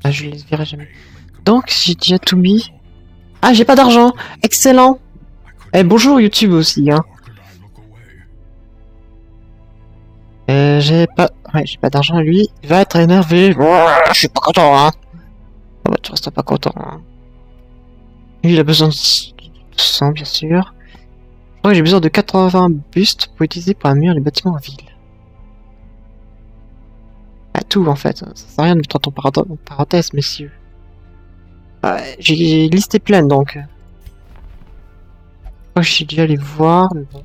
Ah, je les verrai jamais. Donc, j'ai déjà tout mis. Ah, j'ai pas d'argent. Excellent. Eh, bonjour YouTube aussi, hein. j'ai pas d'argent, lui. Il va être énervé. Je suis pas content, hein. Oh, bah, tu restes pas content, hein. Lui, il a besoin de 100, bien sûr. Je crois que j'ai besoin de 80 bustes pour utiliser pour améliorer les bâtiments en ville. Ah, tout, en fait. Ça sert à rien de mettre en parenthèse, messieurs. J'ai listé pleine, donc. Je crois que je suis déjà allé voir, mais bon.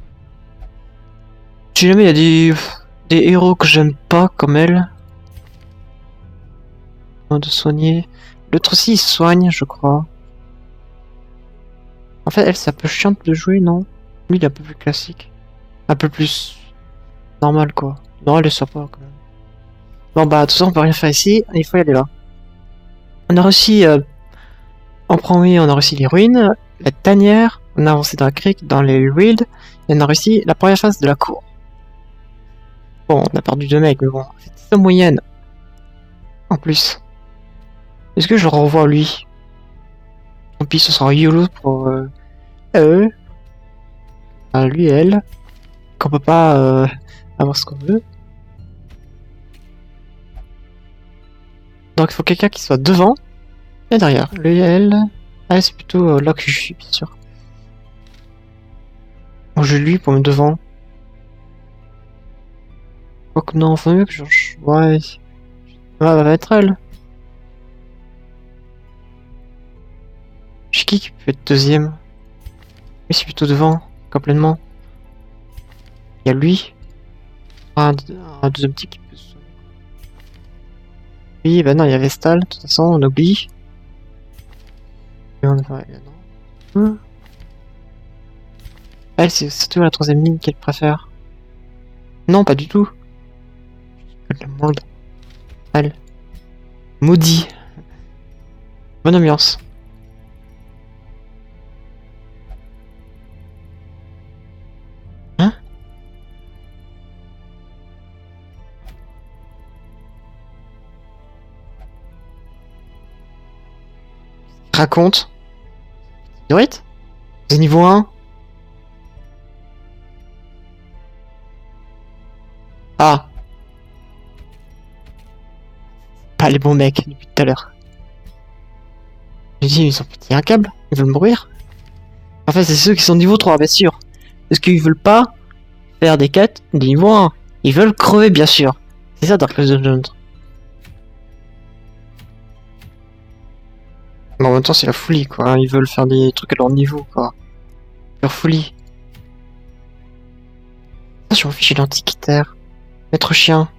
Si jamais il y a des héros que j'aime pas, comme elle. De soigner. L'autre aussi, il soigne, je crois. En fait, elle, c'est un peu chiante de jouer, non? Lui, il est un peu plus classique. Un peu plus normal, quoi. Non, elle est sympa, quand même. Bon, bah, de toute façon, on peut rien faire ici. Il faut y aller là. On a réussi... en premier, on a réussi les ruines, la tanière, on a avancé dans la crique, dans les wilds, et on a réussi la première phase de la cour. Bon, on a perdu 2 mecs, mais bon, c'est moyenne. En plus. Est-ce que je le revois lui? Tant pis, ce sera YOLO pour eux. Lui et elle. Qu'on peut pas avoir ce qu'on veut. Donc il faut quelqu'un qui soit devant et derrière. Lui et elle. Ah, c'est plutôt là que je suis, bien sûr. Bon, je lui pour me devant. Quoique non, faut mieux que je... Ouais. Ah, va être elle. Je sais qui peut être deuxième. Mais c'est plutôt devant, complètement. Il y a lui. Un deuxième petit qui peut se... Oui, bah non, il y a Vestal, de toute façon, on oublie. Et on va... non. Elle, c'est surtout la troisième ligne qu'elle préfère. Non, pas du tout. Le monde. Elle. Maudit. Bonne ambiance. Hein? Raconte. Dorite? C'est niveau 1? Ah. Pas les bons mecs depuis tout à l'heure. J'ai dit, ils ont pété un câble. Ils veulent mourir. En fait, c'est ceux qui sont niveau 3, bien sûr. Parce qu'ils veulent pas faire des quêtes de niveau 1. Ils veulent crever, bien sûr. C'est ça, Dark Dungeon. Mais en même temps, c'est la folie, quoi. Ils veulent faire des trucs à leur niveau, quoi. Leur folie. Attention, fichier d'antiquitaire. Maître chien.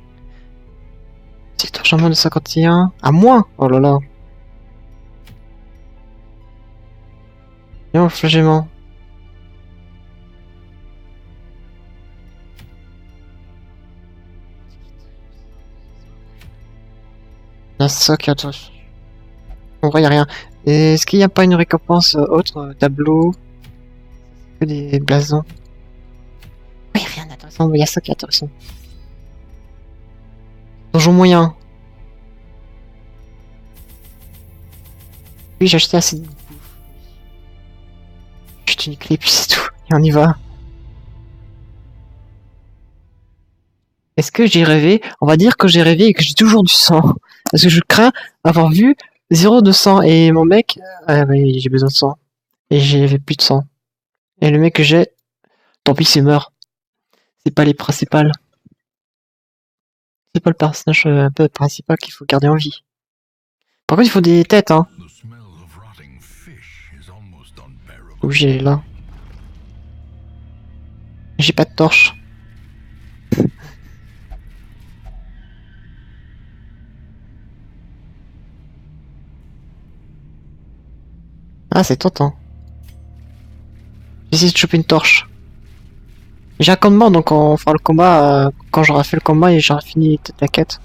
Secteur chambon de 51. À moins. Oh là là. Non, flagellement. La soc, attends. En vrai, y a rien. Est-ce qu'il n'y a pas une récompense autre tableau? Que des blasons. Oui, rien d'intéressant. Il y a ça qui est intéressant. Donjon moyen. Oui, j'ai acheté assez de bouffe. Juste une clé, puis c'est tout. Et on y va. Est-ce que j'ai rêvé? On va dire que j'ai rêvé et que j'ai toujours du sang. Parce que je crains avoir vu 0 de sang. Et mon mec... Ah oui, j'ai besoin de sang. Et j'avais plus de sang. Et le mec que j'ai... Tant pis, c'est meurt. C'est pas les principales. C'est pas le personnage un peu principal qu'il faut garder en vie. Par contre, il faut des têtes, hein. Où j'ai là. J'ai pas de torche. Ah, c'est tentant. J'essaie de choper une torche. J'ai un campement, donc on fera le combat quand j'aurai fait le combat et j'aurai fini toute la quête.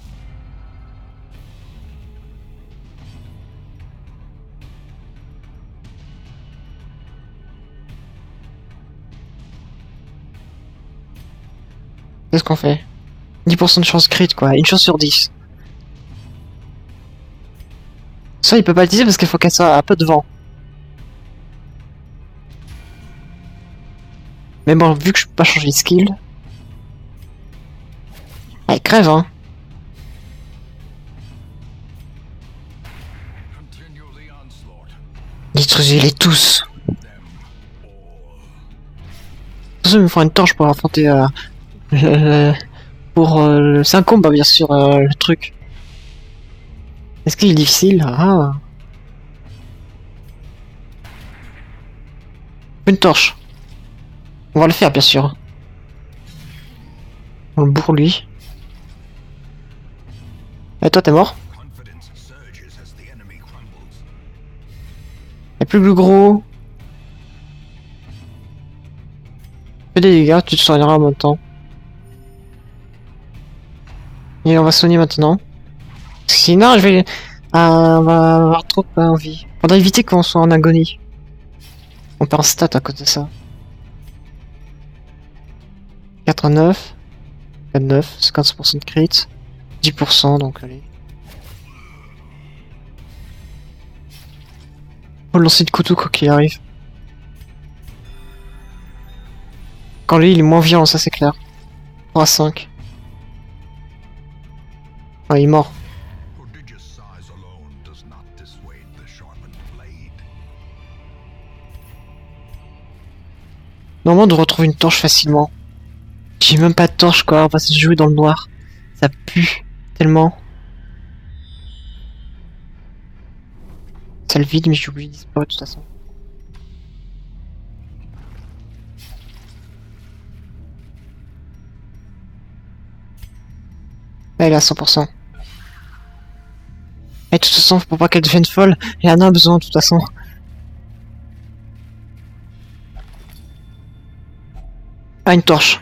Qu'est-ce qu'on fait? 10% de chance crit, quoi. Une chance sur 10. Ça, il peut pas l'utiliser parce qu'il faut qu'elle soit un peu devant. Mais bon, vu que je peux pas changer de skill... Elle crève, hein. Détruisez-les tous. Il me faut une torche pour affronter... pour le 5 combats, bien sûr, le truc. Est-ce qu'il est difficile? Ah. Une torche. On va le faire, bien sûr. On le bourre, lui. Et toi, t'es mort? Y'a plus le gros. Fais des dégâts, tu te soigneras en même temps. Et on va soigner maintenant. Sinon, je vais... on va avoir trop envie. Faudrait éviter qu'on soit en agonie. On perd en stat à cause de ça. 4-9. 4-9, 50% de crit. 10%, donc allez. Faut lancer de couteau quoi qu'il arrive. Quand lui il est moins violent, ça c'est clair. 3-5. Ah, il est mort. Normalement on doit retrouver une torche facilement. J'ai même pas de torche quoi, on va se jouer dans le noir. Ça pue tellement. Ça le vide mais j'ai oublié de disparaître de toute façon. Elle est à 100%. Et de toute façon, faut pas qu'elle devienne folle, et elle en a besoin de toute façon. Ah, une torche.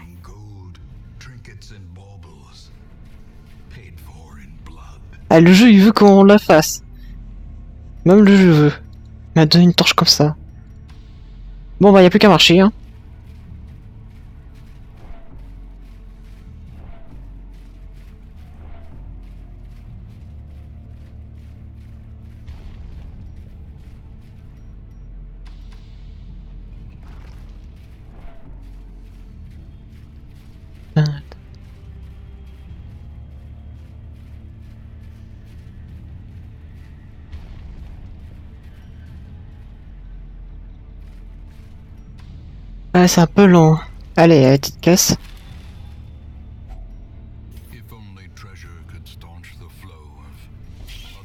Ah, le jeu il veut qu'on la fasse. Même le jeu veut. Il m'a donné une torche comme ça. Bon bah y a plus qu'à marcher hein. Ouais, c'est un peu long. Allez, petite caisse.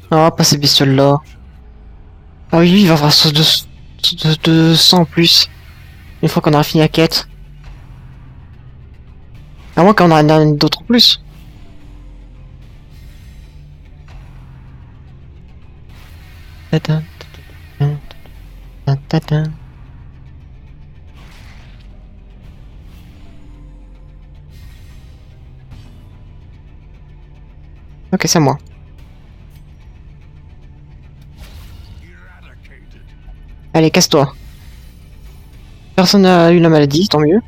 Ah, pas ces bestioles là. Ah oui, lui, il va avoir sauce de sang en plus. Une fois qu'on aura fini la quête. À moins qu'on en ait d'autres en plus. Tadam, tadam, tadam, tadam. Ok, c'est à moi. Allez, casse-toi. Personne n'a eu la maladie, tant mieux.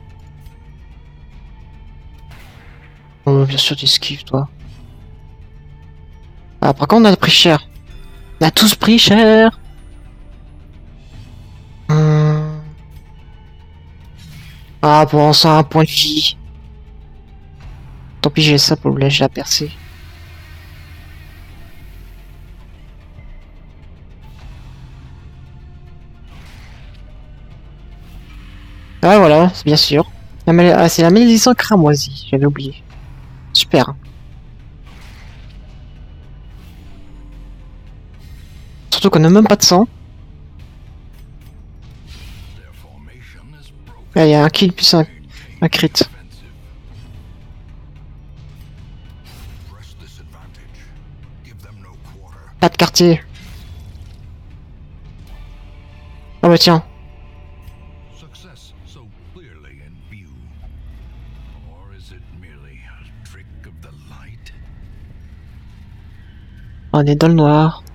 Oh, bien sûr, tu esquives, toi. Ah, par contre, on a pris cher. On a tous pris cher. Ah, bon, ça a un point de vie. Tant pis, j'ai ça pour le lèche à percer. Ah, voilà, c'est bien sûr. Ah, c'est la malédiction cramoisie, j'avais oublié. Super. Surtout qu'on n'a même pas de sang. Ah, il y a un kill plus un crit. Pas de quartier. Ah bah tiens. On est dans le noir.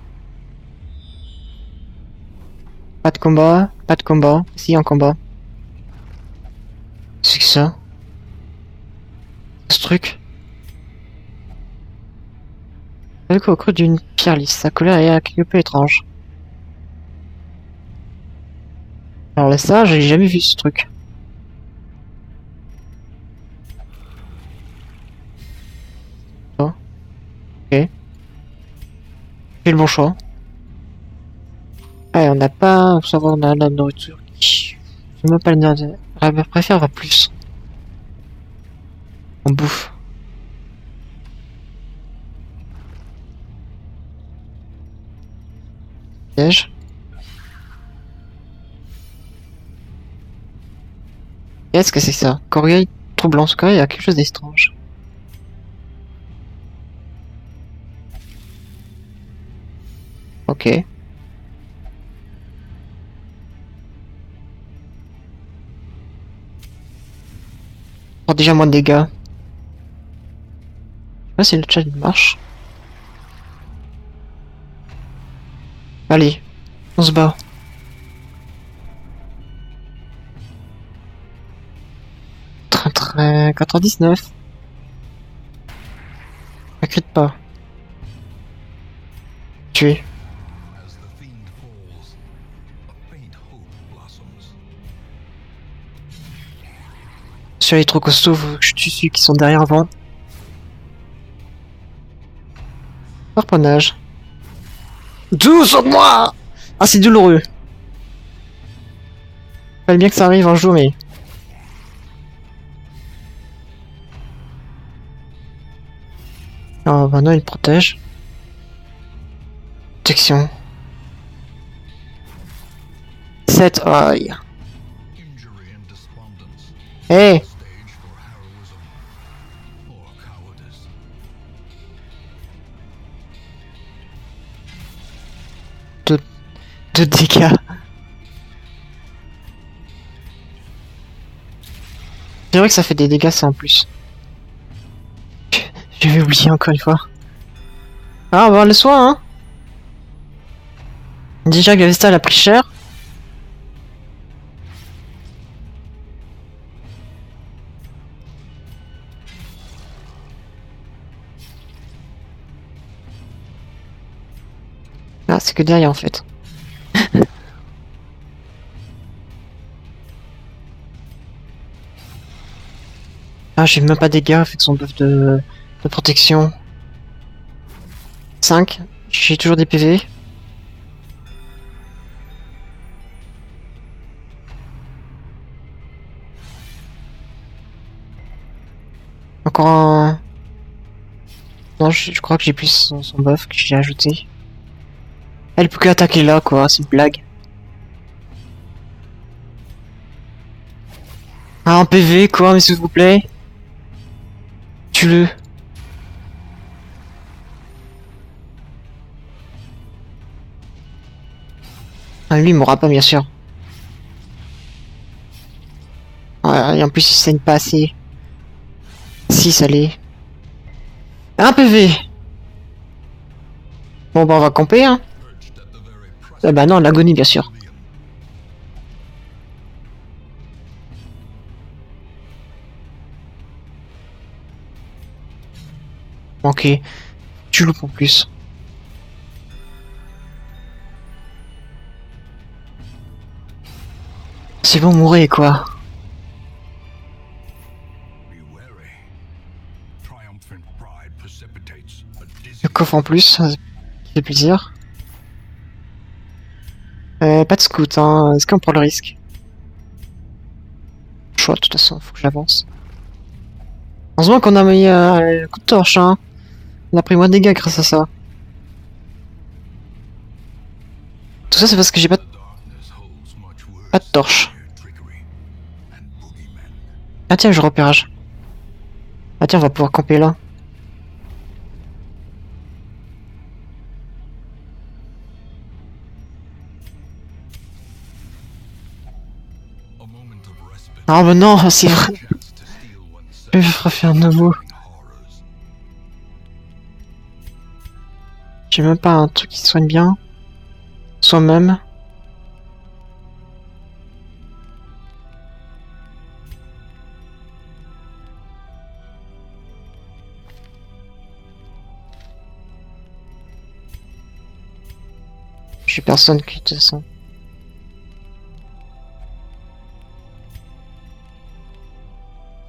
Pas de combat, pas de combat. Si, un combat. C'est que ça? Ce truc? Avec quoi, au creux d'une Pire liste, sa couleur est quelque peu étrange. Alors là, ça, j'ai jamais vu ce truc. Oh. Ok. J'ai le bon choix. Ouais, on n'a pas... Faut savoir, on a la nourriture qui... Je même pas le nerf. Je préfère avoir plus. On bouffe. Piège. Qu'est-ce que c'est ça? Courrier troublant, ce courrier, il y a quelque chose d'étrange. Ok. Oh, déjà moins de dégâts. Je sais pas si le chat marche. Allez, on se bat. Train 99. N'inquiète pas. Tuer. Celui-là est trop costaud, faut que je tue ceux qui sont derrière avant. Harponnage. Douce sur moi! Ah, c'est douloureux. Fallait bien que ça arrive un jour, mais... Oh, bah non, il protège. Protection. 7, aïe. Hey! De dégâts. C'est vrai que ça fait des dégâts, ça en plus. J'avais oublié encore une fois. Ah, bah le soin, hein! Déjà que la Vesta elle a pris cher. Ah, c'est que derrière en fait. Ah, j'ai même pas de dégâts avec son buff de protection. 5. J'ai toujours des PV. Encore un... Non, je crois que j'ai plus son buff que j'ai ajouté. Elle peut que attaquer là, quoi. C'est une blague. Ah, un PV, quoi, mais s'il vous plaît. Tue-le. Ah, lui, il mourra pas, bien sûr. Ah, et en plus, il saigne pas assez. Si, ça l'est. Un PV. Bon, bah, on va camper, hein. Ah, bah non, l'agonie, bien sûr. Ok. Tu loupes en plus. C'est bon, mourir, quoi. Le coffre en plus, ça fait plaisir. Pas de scout, hein. Est-ce qu'on prend le risque? Choix, de toute façon, faut que j'avance. Heureusement qu'on a mis un coup de torche, hein. On a pris moins de dégâts grâce à ça. Tout ça, c'est parce que j'ai pas de torche. Ah tiens, je repérage. Ah tiens, on va pouvoir camper là. Ah bah non, c'est vrai. Je vais refaire un nouveau. J'ai même pas un truc qui soigne bien. Soi-même. J'ai personne qui te sent.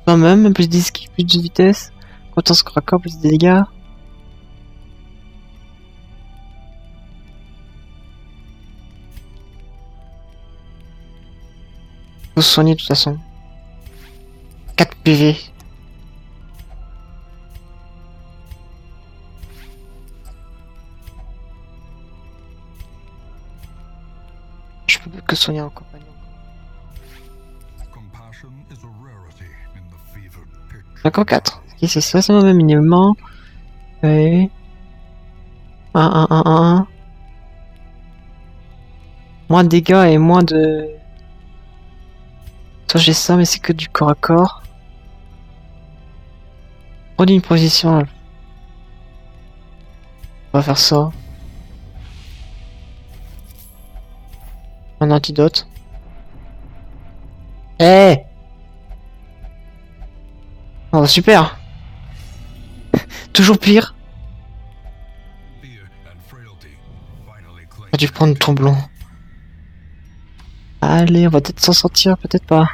Quand même, plus 10 qui plus de vitesse. Potence corps à corps, plus de dégâts. Faut se soigner de toute façon. 4 PV. Je peux que soigner en compagnon. Encore 4. Ok, c'est ça, c'est le même minimum. Ouais. 1. Moins de dégâts et moins de... Toi j'ai ça, mais c'est que du corps à corps. Redis une position. On va faire ça. Un antidote. Eh Oh super. Toujours pire. J'ai dû prendre ton blond. Allez, on va peut-être s'en sortir, peut-être pas.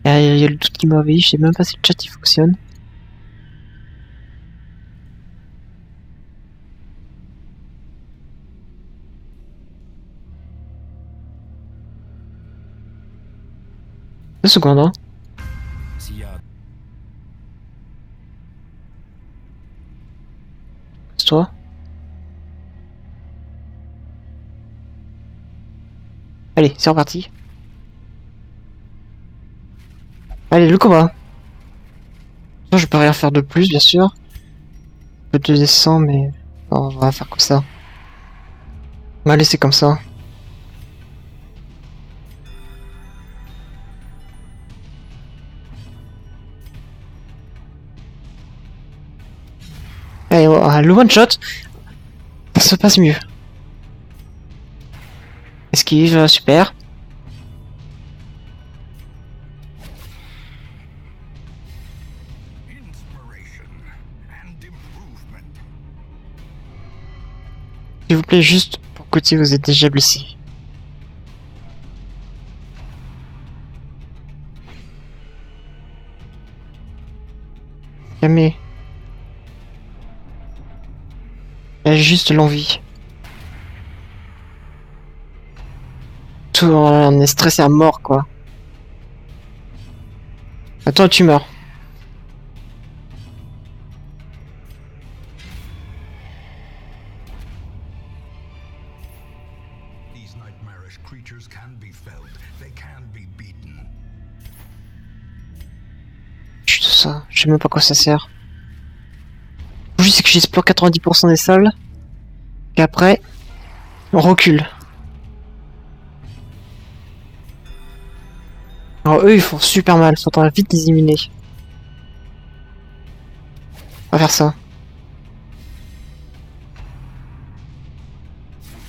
Il y a le doute qui m'envahit, je sais même pas si le chat il fonctionne. Deux secondes, hein. C'est toi. Allez, c'est reparti. Allez, le combat. Non, je peux rien faire de plus, bien sûr. Je peux te descendre, mais... Non, on va faire comme ça. On va laisser comme ça. Allez, le one shot, ça se passe mieux. Esquive, super. S'il vous plaît, juste pour côté, vous êtes déjà blessé. Jamais. J'ai juste l'envie. Tout, on est stressé à mort, quoi. Attends, tu meurs. Juste ça, je sais même pas à quoi ça sert. Juste que j'explore 90% des salles. Et après, on recule. Alors eux, ils font super mal, faudra vite les éliminer. On va faire ça.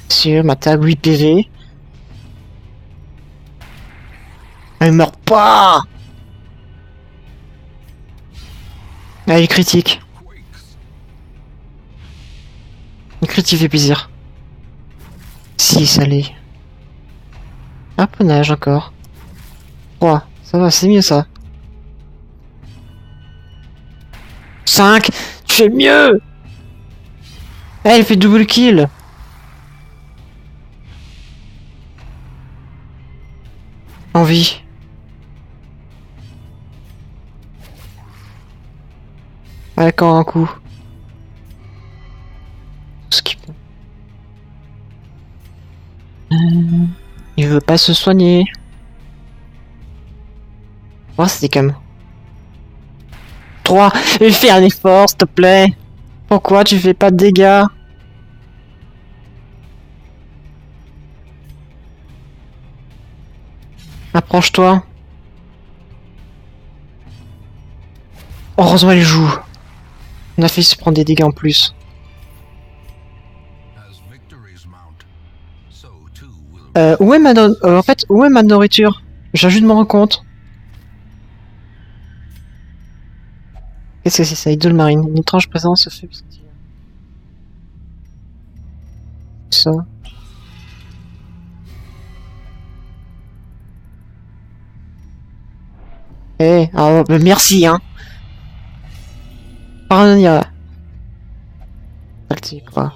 Sûr, ma tag 8 PV. Elle meurt pas. Elle est critique. Une critique fait plaisir. Si, ça l'est. Harponnage encore. 3, ça va, c'est mieux ça. 5, tu fais mieux. Elle fait double kill. Envie. Ouais, encore un coup. Skip. Il veut pas se soigner. Oh, c'était calme. 3. Fais un effort, s'il te plaît. Pourquoi tu fais pas de dégâts? Approche-toi. Heureusement, elle joue. On a fait se prendre des dégâts en plus. Où est ma en fait, où est ma nourriture? J'ai juste de me rendre compte. Qu'est-ce que c'est ça? Idole marine. Une étrange présence se fait sentir. Ça. Eh, ah, bah, merci, hein. Rien. Saleté, quoi.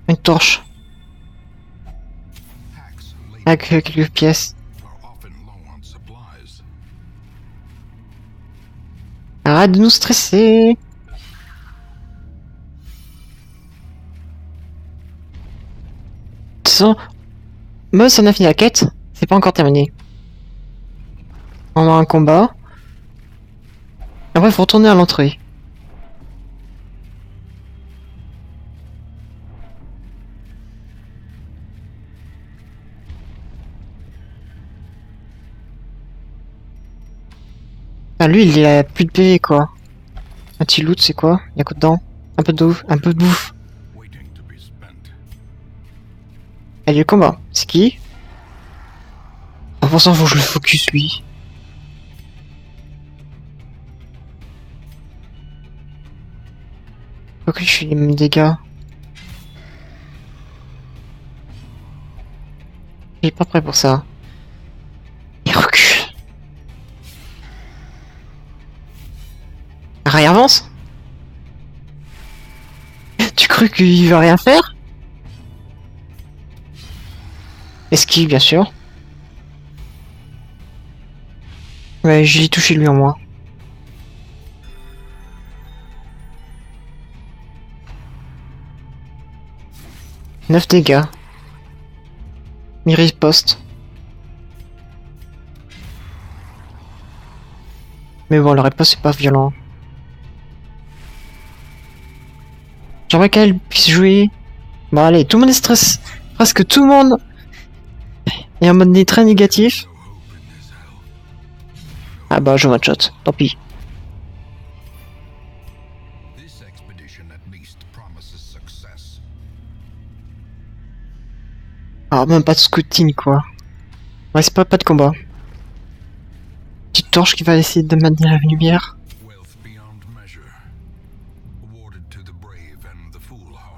Une torche. Avec quelques pièces. Arrête de nous stresser. De toute façon, Moss, on a fini la quête. C'est pas encore terminé. On a un combat. Après, il faut retourner à l'entrée. Ah, lui, il a plus de PV, quoi. Un petit loot, c'est quoi? Y'a quoi dedans? Un peu de bouffe. Allez, le combat. C'est qui? Ah, pour ça, faut que je le focus, lui. Faut que je fais les mêmes dégâts. Il est pas prêt pour ça. Il recule. Rien avance? Tu crois qu'il va rien faire? Esquive, bien sûr. Ouais, j'ai touché lui en moi. « 9 dégâts. Il riposte. Mais bon, le riposte c'est pas violent. J'aimerais qu'elle puisse jouer. Bon allez, tout le monde est stressé. Presque tout le monde est en mode très négatif. Ah bah je one shot, tant pis. Ah même pas de scouting quoi. Ouais c'est pas de combat. Petite torche qui va essayer de maintenir la lumière.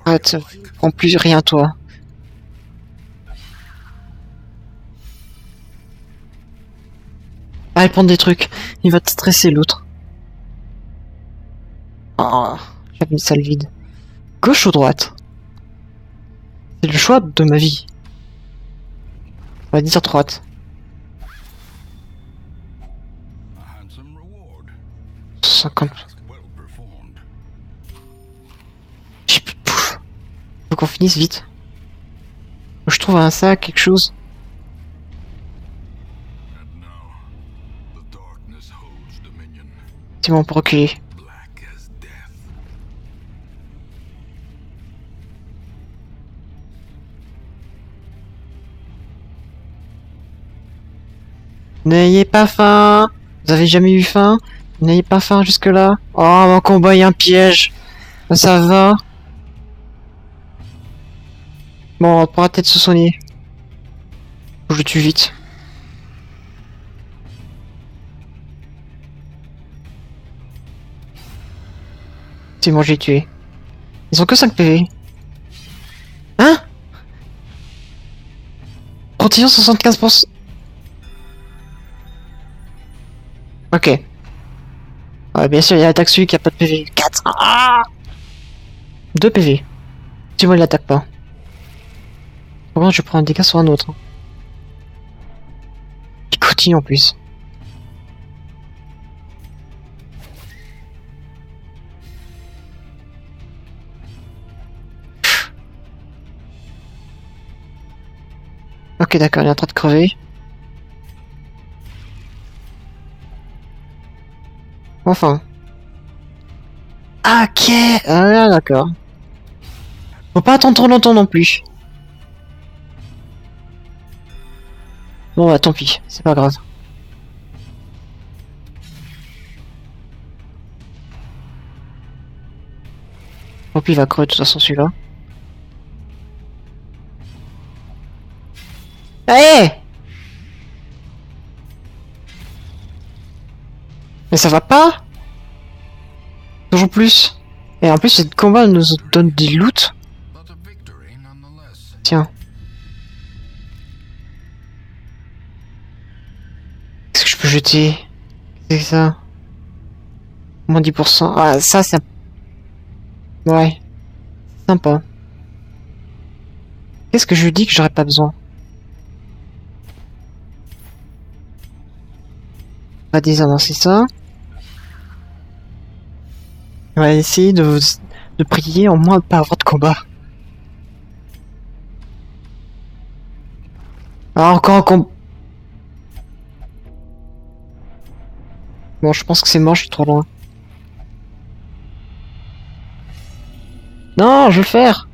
Arrête, prends plus rien toi. Allez prendre des trucs, il va te stresser l'autre. Ah, j'avais une salle vide. Gauche ou droite? C'est le choix de ma vie. On va dire droite. 50. J'ai plus de bouffe. Faut qu'on finisse vite. Faut que je trouve un sac, quelque chose. C'est bon, pour reculer. N'ayez pas faim. Vous avez jamais eu faim? N'ayez pas faim jusque-là. Oh, mon combat est un piège. Ça va. Bon, on pourra peut-être se soigner. Faut que je le tue vite. C'est bon, j'ai tué. Ils ont que 5 PV. Hein? Protection 75%. Ok. Ouais, bien sûr, il y a l'attaque celui qui a pas de PV. 4. Ah 2 PV. Tu vois, il l'attaque pas. Pourquoi je prends un dégât sur un autre? Il continue en plus. Ok, d'accord, il est en train de crever. Enfin. Ok, ah, d'accord. Faut pas attendre trop longtemps non plus. Bon bah tant pis, c'est pas grave. Tant pis, il va crever de toute façon celui-là. Allez! Mais ça va pas? Toujours plus. Et en plus, cette combat nous donne des loots. Tiens. Qu'est-ce que je peux jeter? C'est ça. Moins 10%. Ah, ça, ça... Ouais. Sympa. Qu'est-ce que je dis que j'aurais pas besoin? On va désamorcer ça. On va essayer de prier en moins de pas avoir de combat. Ah, encore un combat. Bon, je pense que c'est mort, je suis trop loin. Non, je veux le faire.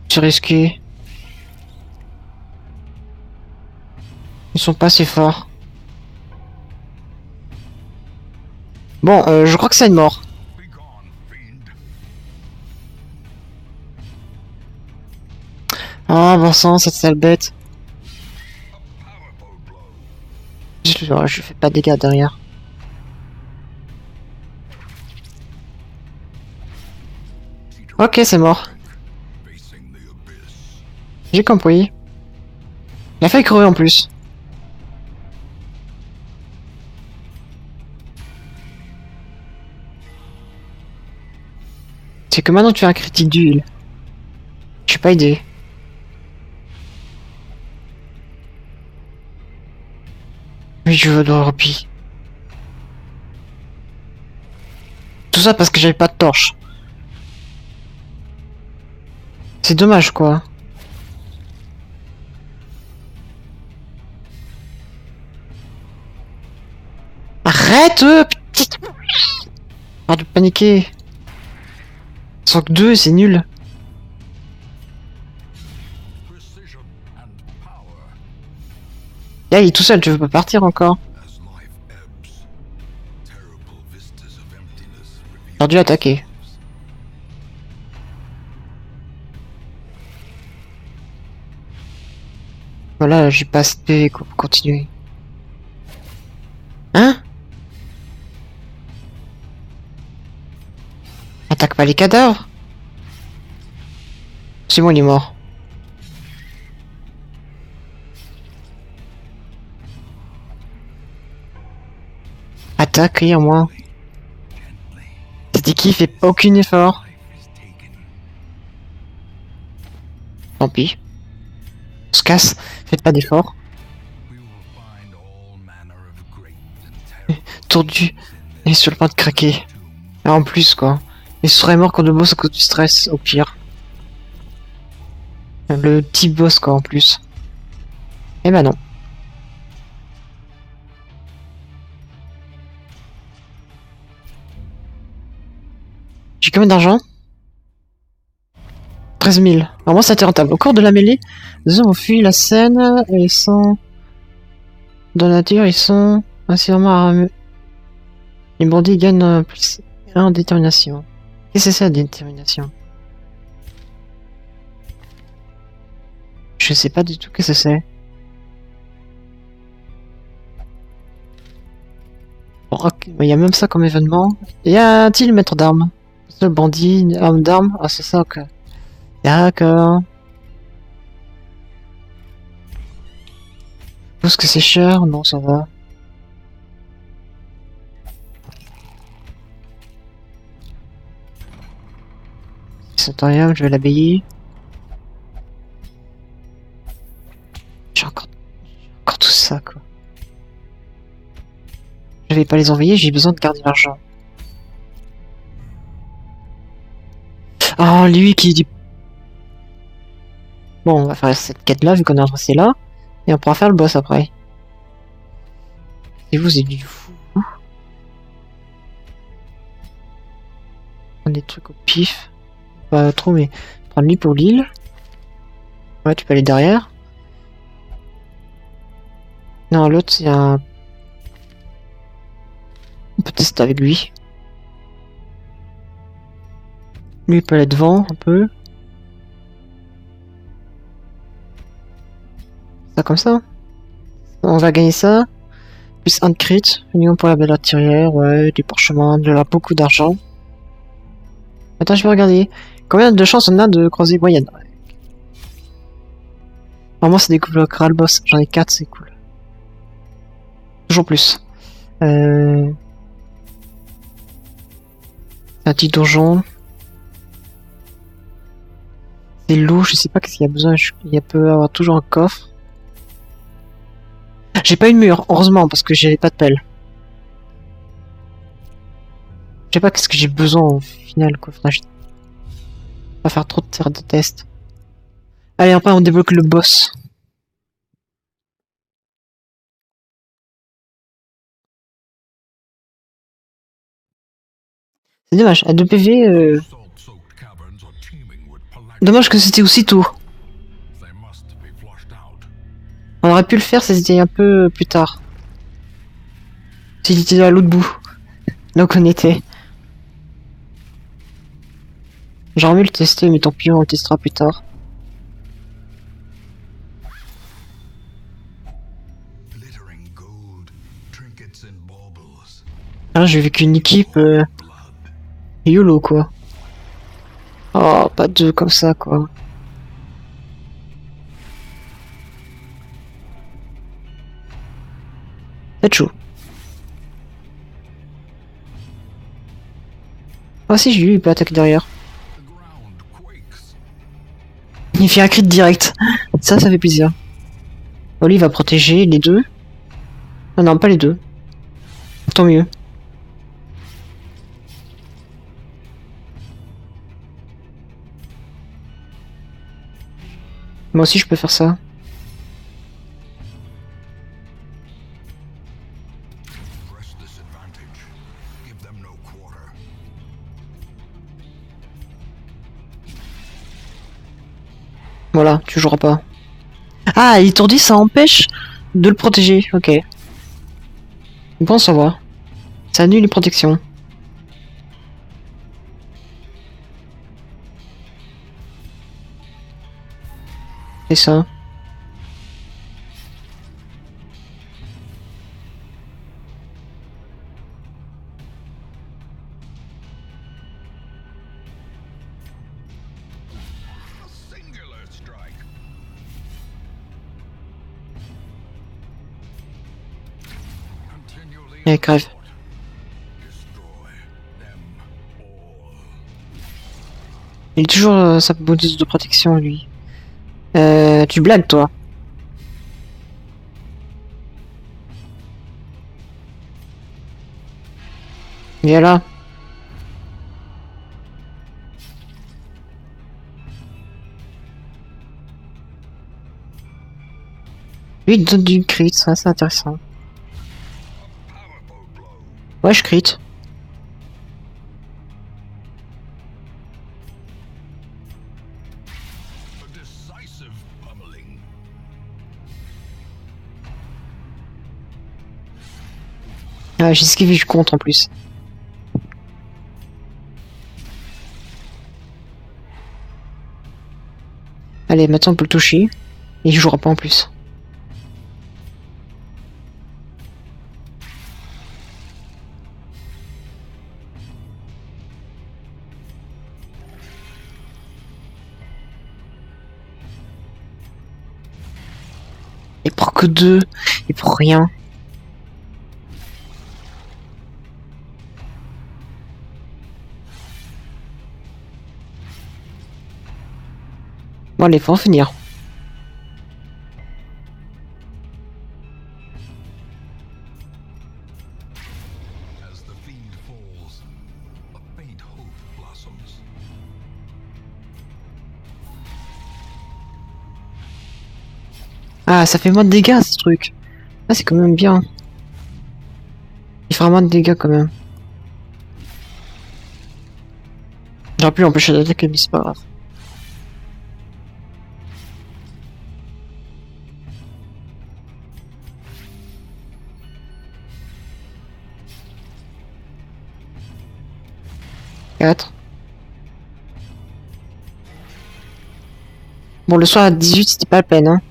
C'est risqué. Ils sont pas assez forts. Bon, je crois que c'est une mort. Ah, bon sang, cette sale bête. Je fais pas de dégâts derrière. Ok, c'est mort. J'ai compris. Il a failli crever en plus. C'est que maintenant tu fais un critique d'huile. Je suis pas aidé. Oui, je veux de repis. Tout ça parce que j'avais pas de torche. C'est dommage quoi. Arrête, petite... Arrête de paniquer. Sans que 2, c'est nul. Là, il est tout seul, tu veux pas partir encore? J'aurais dû attaquer. Voilà, j'ai pas assez de PV pour continuer. Hein? Attaque pas les cadavres. C'est bon, il est mort. Attaque, et à moi. Cette équipe fait aucun effort. Tant pis. On se casse, faites pas d'effort. Tordu et sur le point de craquer. Et en plus quoi. Il serait mort quand le boss à cause du stress, au pire. Le petit boss quoi en plus. Eh ben non. J'ai combien d'argent? 13 000. Alors moi c'était rentable. Au cours de la mêlée, les hommes ont fui la scène et sont... Dans la nature, ils sont assez armés. Les bandits gagnent plus en détermination. Qu'est-ce que c'est ça, détermination? Je sais pas du tout qu'est-ce que c'est. Bon, ok, il y a même ça comme événement. Y a-t-il maître d'armes? Le bandit, homme d'armes? Ah, c'est ça, ok. D'accord. Est-ce que c'est cher? Non, ça va. Santorium, je vais l'abbayer. J'ai encore tout ça, quoi. Je vais pas les envoyer, j'ai besoin de garder l'argent. Oh, lui qui dit... Bon, on va faire cette quête-là, vu qu'on est redressé là. Et on pourra faire le boss après. Et vous, c'est du fou. Prendre des trucs au pif. Pas trop, mais prendre lui pour l'île. Ouais, tu peux aller derrière. Non, l'autre, c'est un... On peut tester avec lui. Lui, il peut aller devant, un peu. Ça, comme ça. On va gagner ça. Plus un de crit. Union pour la belle artillerie. Ouais, des parchemins, beaucoup d'argent. Attends, je vais regarder. Combien de chances on a de croiser moyenne? Moi, ça débloquera le boss. J'en ai 4, c'est cool. Toujours plus. Un petit donjon. C'est lourd, je sais pas qu'est-ce qu'il y a besoin. Il y a peut avoir toujours un coffre. J'ai pas eu de mur, heureusement, parce que j'avais pas de pelle. Je sais pas qu'est-ce que j'ai besoin au final, quoi. Enfin, je vais pas faire trop de terre de test. Allez, après on débloque le boss. C'est dommage, à 2 PV, dommage que c'était aussi tôt. On aurait pu le faire si c'était un peu plus tard. S'il était à l'autre bout. Donc on était. J'aurais mieux le tester, mais tant pis, on le testera plus tard. Ah, j'ai vu qu'une équipe YOLO quoi. Oh, pas deux comme ça quoi. C'est chaud. Ah si, j'ai vu, il peut attaquer derrière. Il fait un crit direct. Ça fait plaisir. Oli va protéger les deux. Ah non, pas les deux. Tant mieux. Moi aussi je peux faire ça. Voilà, tu joueras pas. Ah, étourdi, ça empêche de le protéger. Ok. Bon, ça va. Ça annule les protections. C'est ça. Eh, crève. Il est toujours sa bonus de protection, lui. Tu blagues, toi. Viens là. Lui, il donne du crit, ça, c'est intéressant. Ouais, je crit. Ah, j'ai esquivé, je compte en plus. Allez, maintenant on peut le toucher. Et il jouera pas en plus. Il prend que 2. Il prend rien. Bon, allez, faut en finir. Ah, ça fait moins de dégâts, ce truc. Ah, c'est quand même bien. Il fera moins de dégâts, quand même. J'aurais pu l'empêcher d'attaquer, mais c'est pas grave. Quatre. Bon, le soir à 18, c'était pas la peine, hein.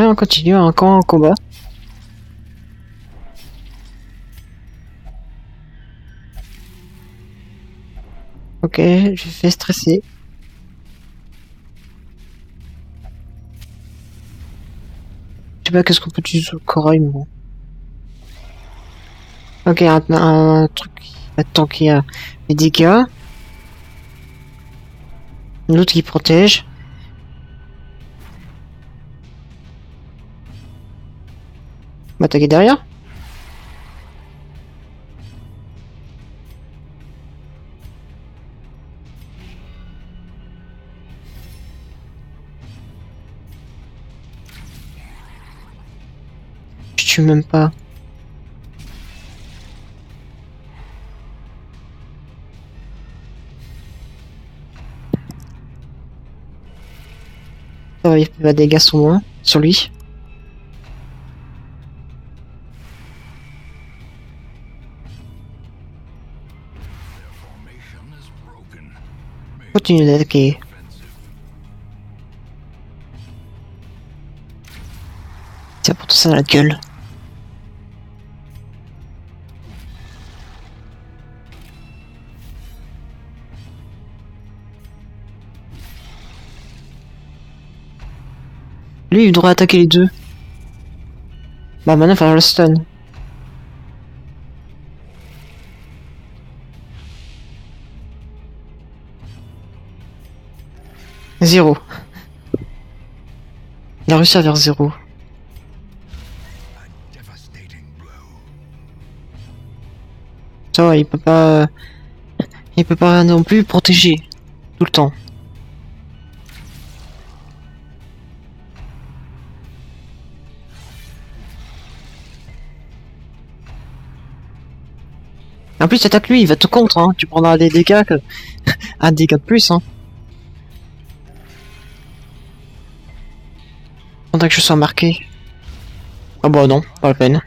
on continue un camp en combat. Ok, je fais stresser. Je sais pas qu'est-ce qu'on peut utiliser sur le corail, mais bon. Ok, un truc qui va tanker les dégâts. L'autre qui protège. On va attaquer derrière. Je tue même pas. Ça va, il fait pas de dégâts sur moi, sur lui. Continue d'attaquer. Tiens, pour tout ça dans la gueule. Lui, il devrait attaquer les deux. Bah maintenant, il va falloir le stun. Zéro. Il a réussi à faire 0. Ça va, il peut pas... Il peut pas non plus protéger. Tout le temps. En plus, attaque lui, il va te contre, hein. Tu prendras des dégâts que... un dégât de plus, hein. Faudrait que je sois marqué. Ah bah non, pas la peine.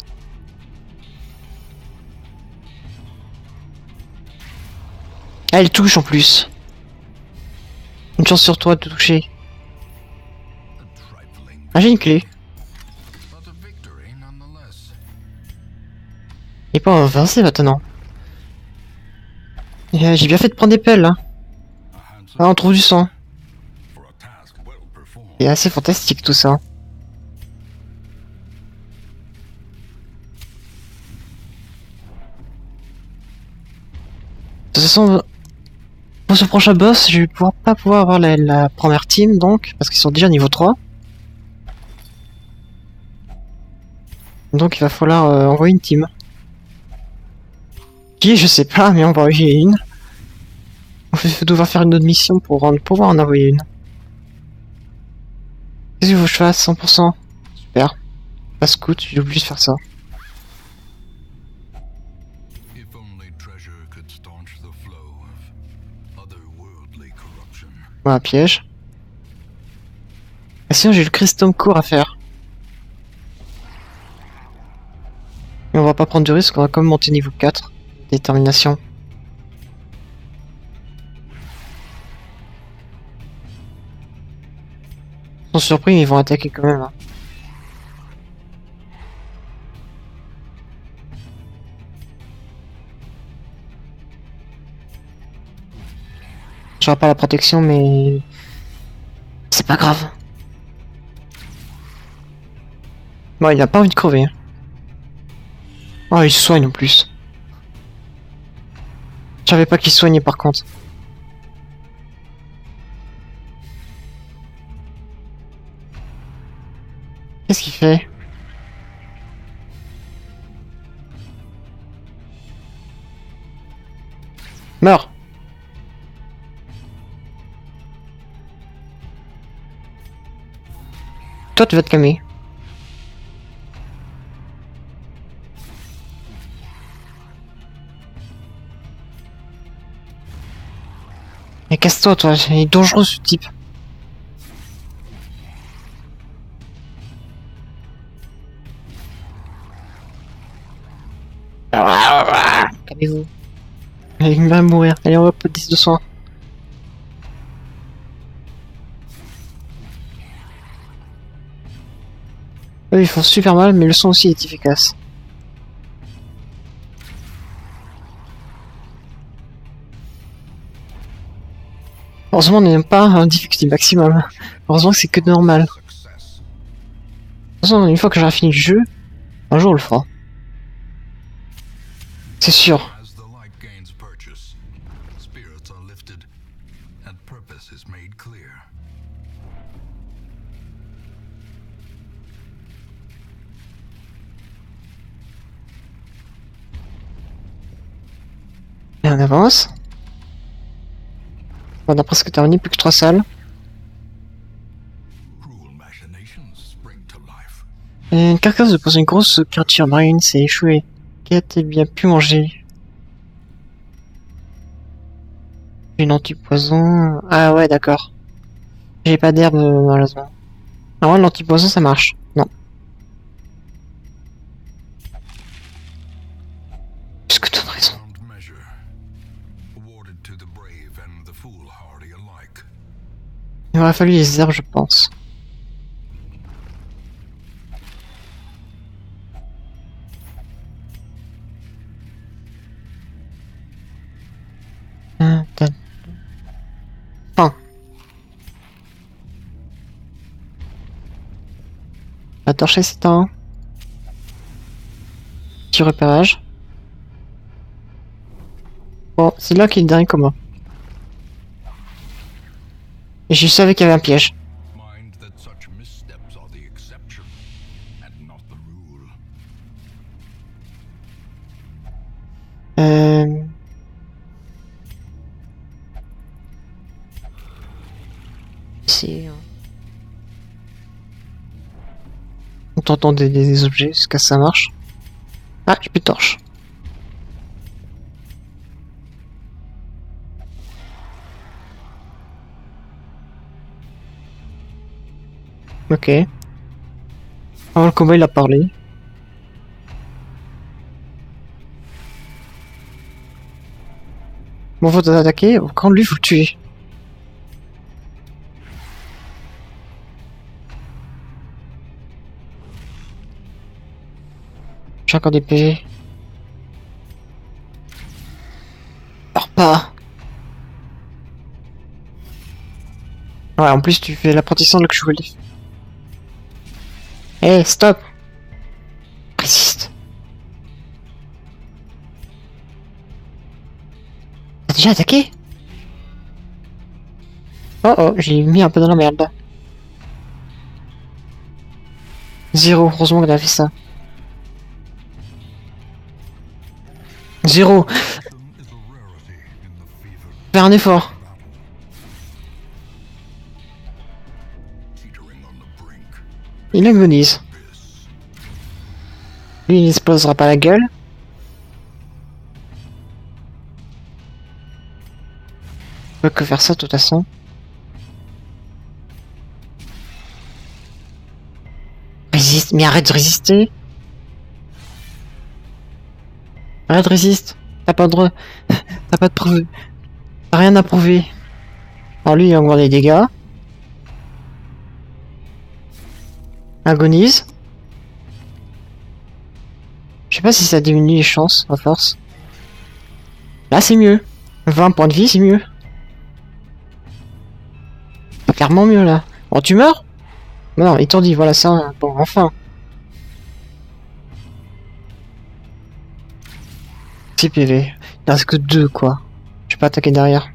Ah, elle touche en plus. Une chance sur toi de te toucher. Ah, j'ai une clé. Il est pas avancé maintenant. J'ai bien fait de prendre des pelles, là. Ah, on trouve du sang. C'est assez fantastique tout ça. De toute façon, pour ce prochain boss, je vais pas pouvoir avoir la première team, donc, parce qu'ils sont déjà niveau 3. Donc il va falloir envoyer une team. Qui, je sais pas, mais on va envoyer une. On va devoir faire une autre mission pour pouvoir en envoyer une. Qu'est-ce qu'il faut que je fasse 100%? Super. Pas scout, j'ai oublié de faire ça. Voilà, piège. Ah, sinon j'ai le Christom Core à faire. Et on va pas prendre de risque, on va quand même monter niveau 4. Détermination. Ils sont surpris, mais ils vont attaquer quand même. Hein. J'aurai pas la protection, mais... c'est pas grave. Bon, il a pas envie de crever. Hein. Oh, il se soigne en plus. Je savais pas qu'il soignait par contre. Qu'est-ce qu'il fait? Meurs! Toi, tu vas te calmer. Mais casse-toi, toi, il est dangereux ce type. Calmez-vous. Il va mourir. Allez, on va pas 10 de soins. Eux ils font super mal, mais le son aussi est efficace. Heureusement on n'est pas un difficulté maximum. Heureusement que c'est que de normal. De toute façon, une fois que j'aurai fini le jeu, un jour on le fera. C'est sûr. Et on avance. On a presque terminé, plus que 3 salles. Et une carcasse de poisson, une grosse créature marine s'est échouée. Qu'a-t-elle bien pu manger? Une anti-poison... Ah ouais, d'accord. J'ai pas d'herbe, malheureusement. Ah ouais, l'anti-poison, ça marche. Non. Est-ce que tu as raison? Il aurait fallu les herbes, je pense. Enfin. La torche est s'éteint. Petit repérage. Bon, c'est là qu'il est le dernier commun. Et je savais qu'il y avait un piège. C'est... On t'entend des objets jusqu'à ce que ça marche. Ah, j'ai plus de torche. Ok. Avant le combat, il a parlé. Bon, faut t'attaquer. Quand lui, faut le tuer. J'ai encore des PV. Pars pas. Ouais, en plus, tu fais l'apprentissage de Cruel. Eh, stop. Résiste. T'as déjà attaqué? Oh oh, j'ai mis un peu dans la merde. Zéro, heureusement qu'elle a fait ça. Zéro. Fais un effort. Il agonise. Lui, il n'explosera pas la gueule. On peut que faire ça de toute façon. Résiste, mais arrête de résister. Arrête de résister. T'as pas de droit. T'as pas de preuve. T'as rien à prouver. Alors lui, il va avoir des dégâts. Agonise. Je sais pas si ça diminue les chances, à force. Là, c'est mieux. 20 points de vie, c'est mieux. C'est clairement mieux, là. Bon, tu meurs? Non, étourdi, voilà ça. Bon, enfin. 6 PV. Il reste que 2, quoi. Je vais pas attaquer derrière.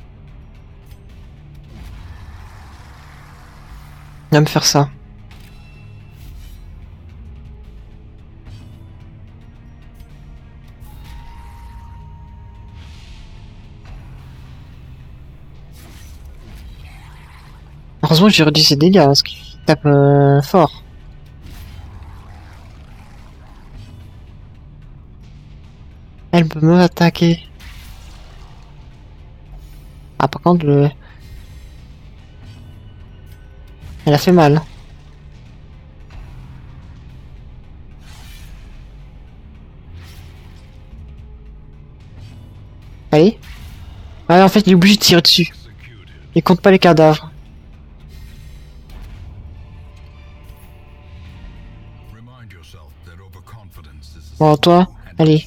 Il va me faire ça. Heureusement que j'ai réduit ses dégâts, parce qu'il tape fort. Elle peut me attaquer. Ah, par contre, le... Elle a fait mal. Allez. Ah, en fait, il est obligé de tirer dessus. Il compte pas les cadavres. Bon, toi, allez.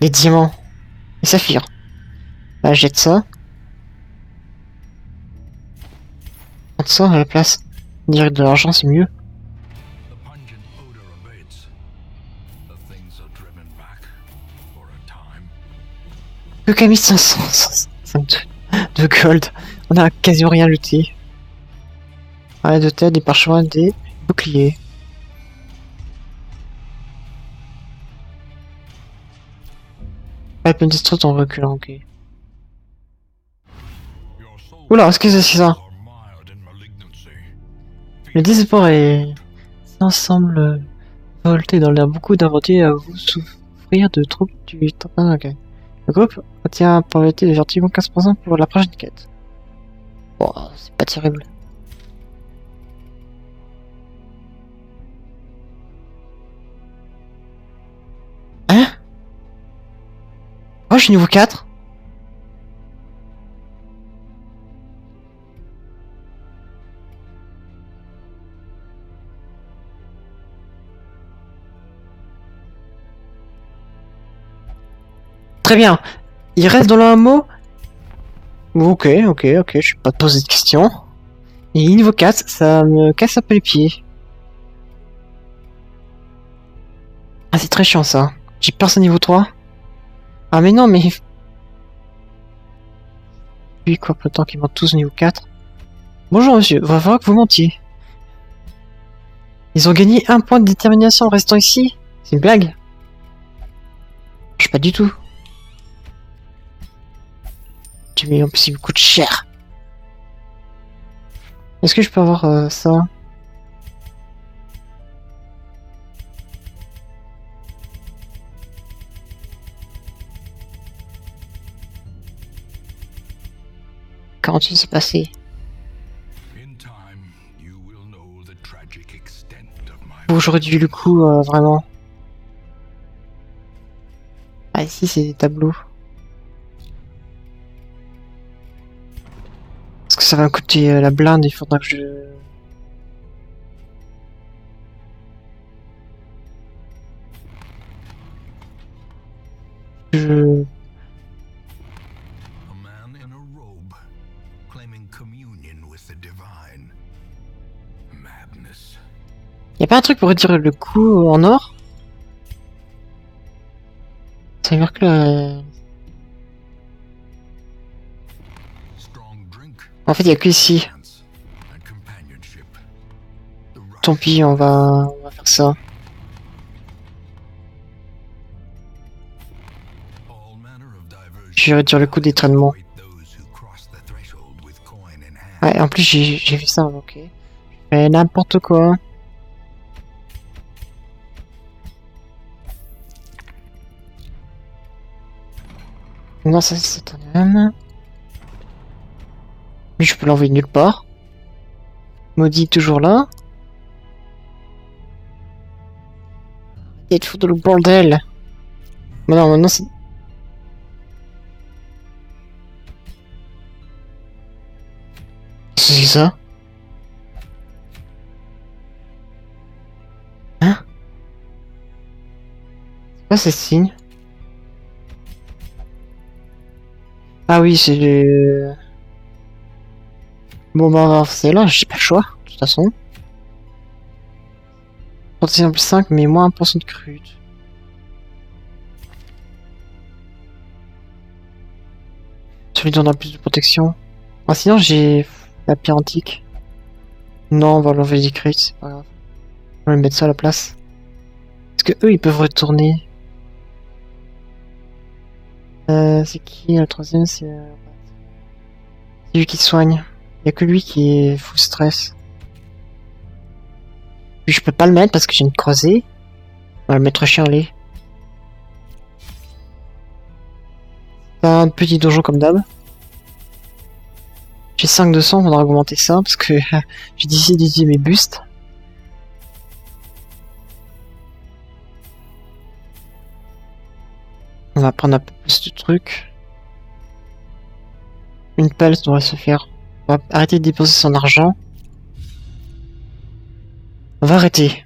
Les diamants. Les saphirs. Bah, jette ça. Prends ça à la place. Direct de l'argent, c'est mieux. Le Camille 500 de gold. On a quasiment rien looté. Arrêt de tête, des parchemins, des boucliers. Weapon destroy en reculant, ok. Oula, qu'est-ce que c'est ça? Le désespoir est... Ça semble volter dans l'air. Beaucoup d'inventiers à vous souffrir de troubles du temps. Ah, ok. Le groupe obtient pour l'été gentiment 15% pour la prochaine quête. Bon, c'est pas terrible. Hein? Oh, je suis niveau 4. Très bien. Il reste dans le hameau. Ok, je vais pas te poser de questions. Et niveau 4, ça me casse un peu les pieds. Ah, c'est très chiant ça. J'ai personne niveau 3. Ah mais non, mais... Puis quoi, peu de temps qu'ils montent tous niveau 4. Bonjour monsieur, va falloir que vous montiez. Ils ont gagné 1 point de détermination en restant ici? C'est une blague? Je sais pas du tout. Tu mets en plus il me coûte cher. Est-ce que je peux avoir ça? Quand il s'est passé? Bon, j'aurais dû le coup, vraiment. Ah, ici, c'est des tableaux. Parce que ça va me coûter la blinde, il faudra que je... Y'a pas un truc pour retirer le coup en or? Ça marque là... En fait, y'a que ici. Tant pis, on va faire ça. Je vais réduire le coût d'étraînement. Ouais, en plus, j'ai vu ça, ok. Je fais n'importe quoi. Non, ça c'est un homme. Lui, je peux l'envoyer nulle part. Maudit toujours là. Et de foutre le bordel. Mais non, maintenant c'est... C'est ça? Hein? C'est quoi ces signes? Ah oui, c'est le... Bon bah c'est là, j'ai pas le choix, de toute façon. 31 plus 5, mais moins 1% de crude. Celui donnera plus de protection. Ah sinon j'ai la pierre antique. Non, on va l'enlever du crit, c'est pas grave. On va mettre ça à la place. Est-ce que eux ils peuvent retourner? C'est qui le troisième? C'est lui qui soigne. Il y a que lui qui est full stress. Puis je peux pas le mettre parce que j'ai une creusée. On va le mettre chez Harley. C'est un petit donjon comme d'hab. J'ai 5 de sang, on va augmenter ça parce que j'ai décidé d'utiliser mes bustes. On va prendre un peu plus de trucs. Une pelle, ça devrait se faire. On va arrêter de déposer son argent. On va arrêter.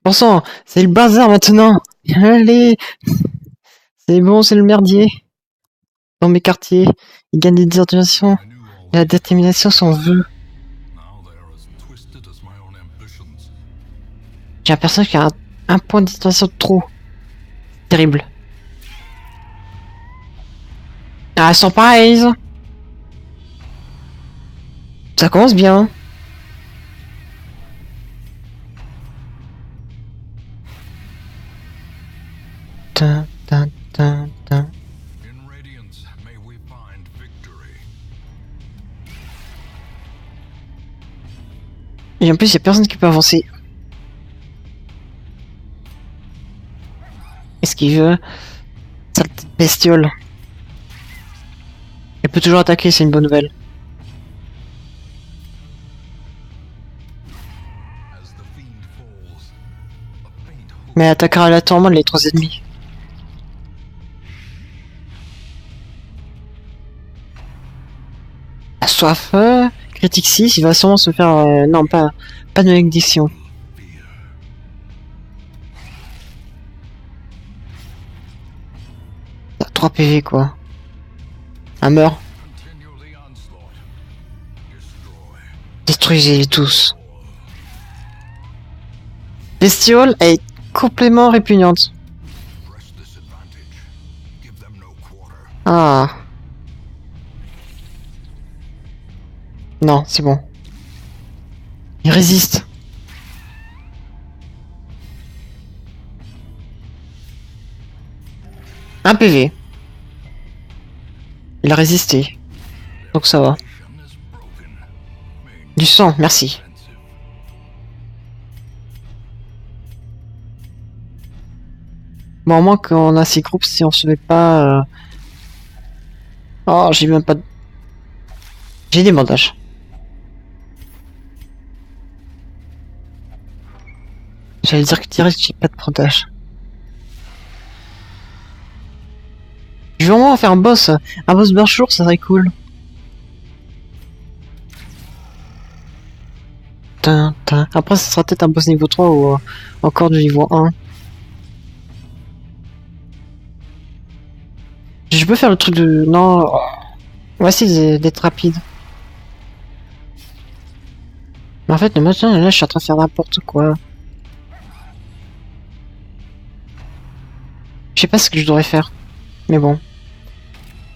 Bon sang, c'est le bazar maintenant. Allez, c'est bon, c'est le merdier. Dans mes quartiers, il gagne des déterminations. Et la détermination s'en veut. J'ai un personnage qui a un point de détermination de trop. Terrible. Ah, surprise! Ça commence bien. Tin, tin, tin, tin. Et en plus, il y a personne qui peut avancer. Est-ce qu'il veut? Sale petite bestiole. Elle peut toujours attaquer, c'est une bonne nouvelle. Mais elle attaquera aléatoirement les 3 ennemis. La soif. Critique 6, il va sûrement se faire... non, pas de malédiction. T'as 3 PV quoi. Un meurt. Détruisez-les tous. Bestiole est complètement répugnante. Ah. Non, c'est bon. Il résiste. Un PV. Il a résisté. Donc ça va. Du sang, merci. Bon, au moins qu'on a ces groupes, si on se met pas... Oh, j'ai même pas... J'ai des bandages. J'allais dire que direct, j'ai pas de bandage. Je vais vraiment faire un boss Burchour, ça serait cool. Après, ça sera peut-être un boss niveau 3 ou encore du niveau 1. Je peux faire le truc de... Non... On va essayer d'être rapide. Mais en fait, le matin, là, je suis en train de faire n'importe quoi. Je sais pas ce que je devrais faire. Mais bon.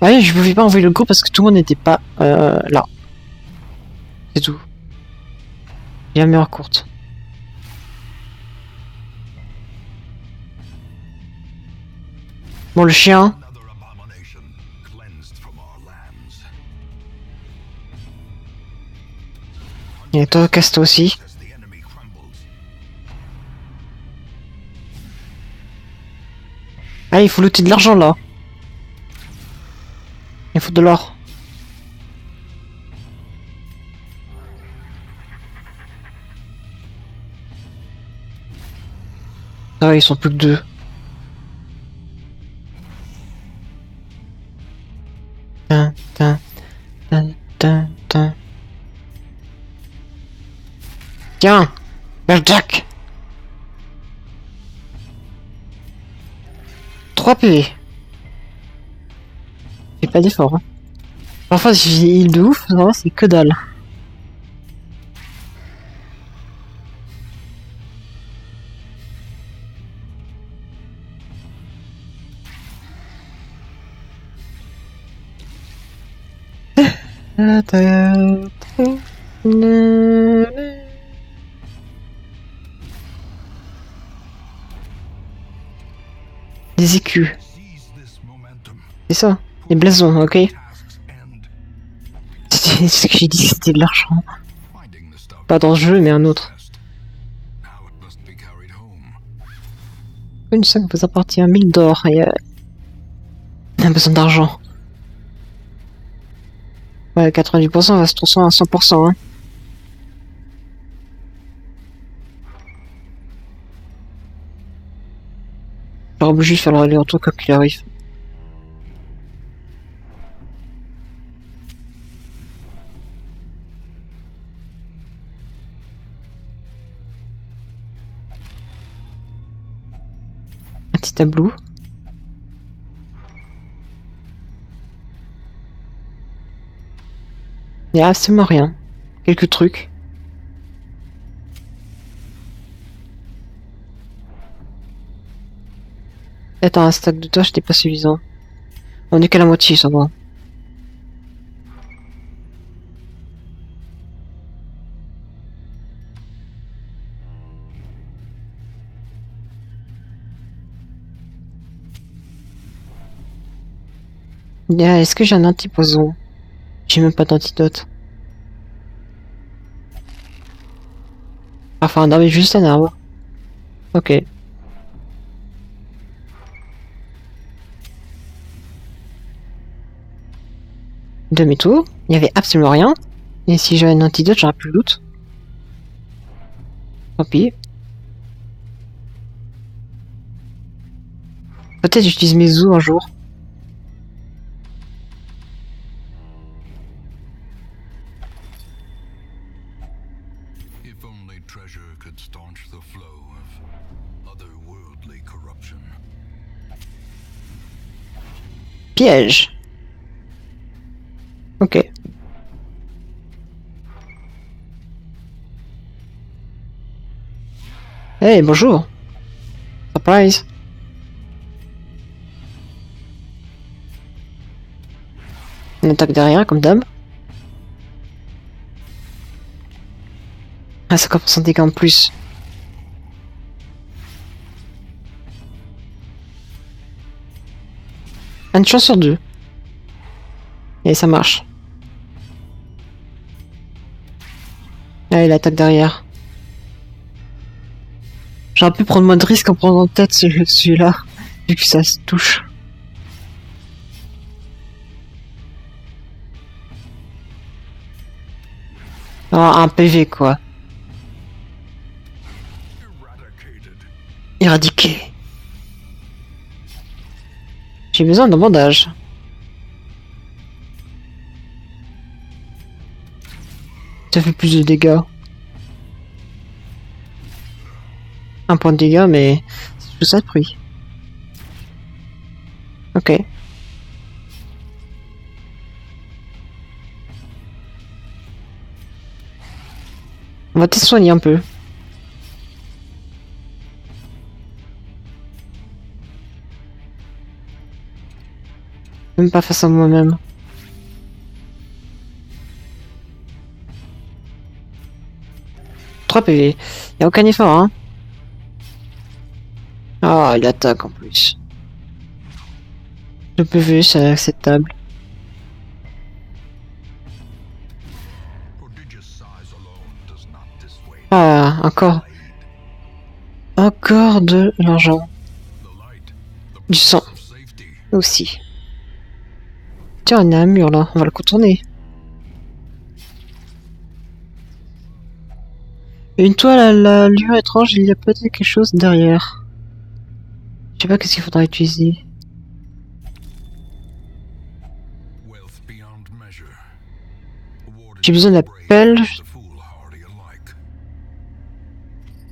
Ouais, je pouvais pas envoyer le groupe parce que tout le monde n'était pas là. C'est tout. Il y a une meilleure courte. Bon, le chien. Et toi, casse-toi aussi. Ah, il faut looter de l'argent là. Il faut de l'or. Ah ouais, ils sont plus que 2. Tin, tin, tin, tin, tin. Tiens, Jack. 3 PV. J'ai pas d'effort. Hein. Parfois, si j'ai heal de ouf, c'est que dalle. Des écus. C'est ça, les blasons, ok. C'est ce que j'ai dit, c'était de l'argent. Pas dans le jeu, mais un autre. Une somme vous appartient 1000 d'or et on a besoin d'argent. Ouais, 90% va se transformer à 100%. Hein. J'aurais obligé de faire le aller-retour quoi qu'il arrive. petit tableau. Il y a absolument rien. Quelques trucs. Attends, un stack de torches n'était pas suffisant. On est qu'à la moitié, ça va. Est-ce que j'ai un antipoison? J'ai même pas d'antidote. Enfin, non mais juste un arbre. Ok. Demi-tour. Il y avait absolument rien. Et si j'avais un antidote, j'aurais plus de loot. Tant pis. Peut-être j'utilise mes os un jour. If only treasure could staunch the flow of otherworldly corruption. Piège. Ok. Hey, bonjour. Surprise. On attaque derrière, comme d'hab. Ah, 50% de dégâts en plus. Une chance sur deux. Et ça marche. Ah, il attaque derrière. J'aurais pu prendre moins de risques en prenant en tête celui-là, vu que ça se touche. Ah, un PV quoi. Éradiqué. J'ai besoin d'un bandage. Ça fait plus de dégâts. Un point de dégâts, mais c'est tout ça de prix. Ok. On va te soigner un peu. Même pas face à moi-même. Trois PV. Y'a aucun effort, hein. Ah, il attaque en plus. Le PV, c'est acceptable. Ah, encore. Encore de l'argent. Du sang. Aussi. Tiens, on a un mur là, on va le contourner. Une toile à la lueur étrange, il y a peut-être quelque chose derrière. Je sais pas qu'est-ce qu'il faudra utiliser. J'ai besoin de la pelle.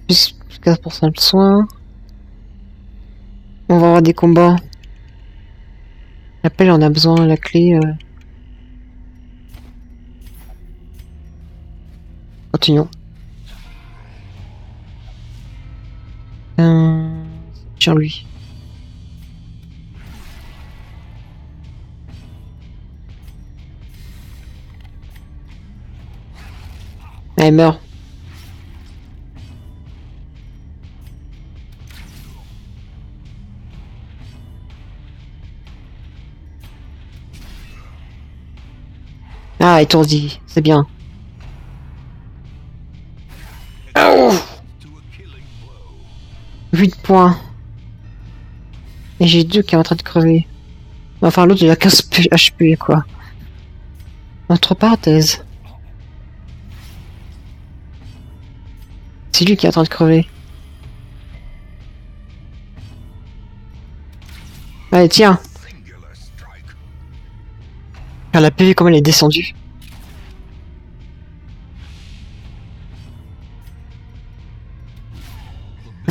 Plus 4% de soin. On va avoir des combats. La pelle, on a besoin, la clé. Continuons. Sur lui. Allez, meurt. Ah, étourdi, c'est bien. Oh 8 points. Et j'ai 2 qui est en train de crever. Enfin, l'autre il a 15 HP, quoi. Entre parenthèses. C'est lui qui est en train de crever. Allez, tiens. Ah, la PV, comme elle est descendue.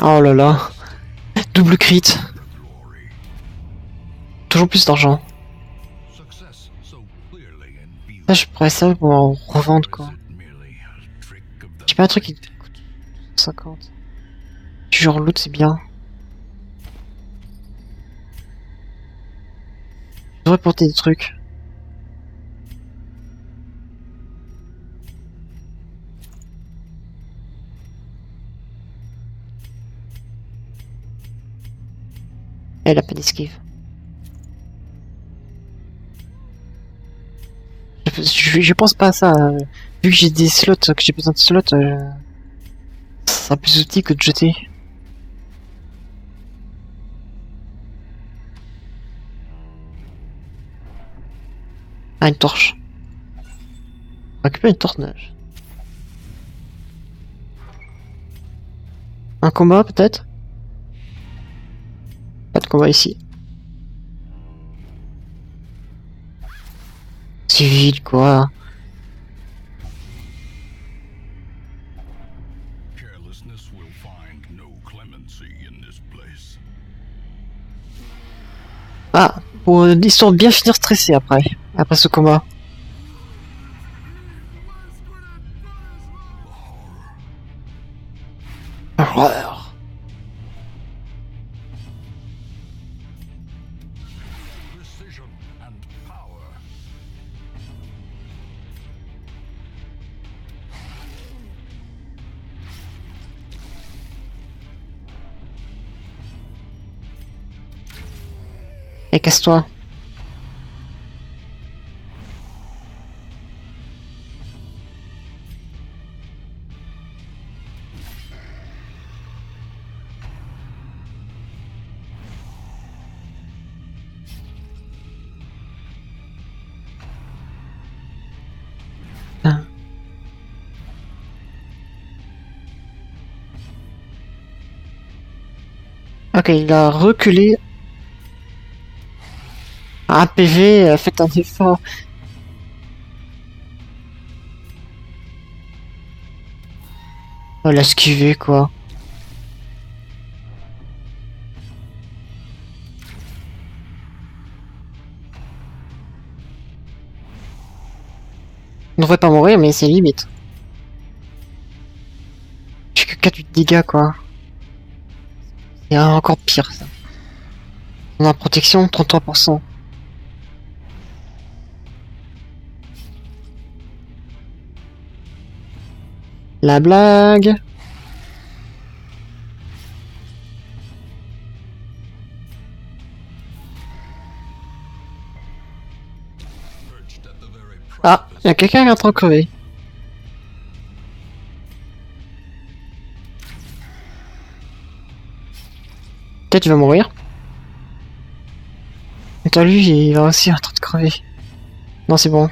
Oh là là. Double crit. toujours plus d'argent. Success so clearly in view. Là, je pourrais ça pour en revendre, quoi. Is it merely a trick of the J'ai pas un truc qui coûte 50. Genre loot, c'est bien. Je devrais porter des trucs. Elle a pas d'esquive. Je pense pas à ça. Vu que j'ai des slots, que j'ai besoin de slots, ça sera plus utile que de jeter. Ah, une torche. Récupère une torche. Un combat peut-être? Pas de combat ici. C'est vide quoi. carelessness will find no clemency in this place. Ah, pour l'histoire de bien finir stressé après. Après ce combat. Horreur. Precision and power. Et casse-toi. Ok, il a reculé. Un PV, faites un effort. Oh, l'a esquivé quoi. Il ne devrait pas mourir, mais c'est limite. J'ai que 4 dégâts quoi. C'est encore pire ça. On a protection 33%. La blague. Perched at the very Ah, il y a quelqu'un qui est en train de crever. Peut-être il va mourir. Et toi lui, il va aussi en train de crever. Non, c'est bon.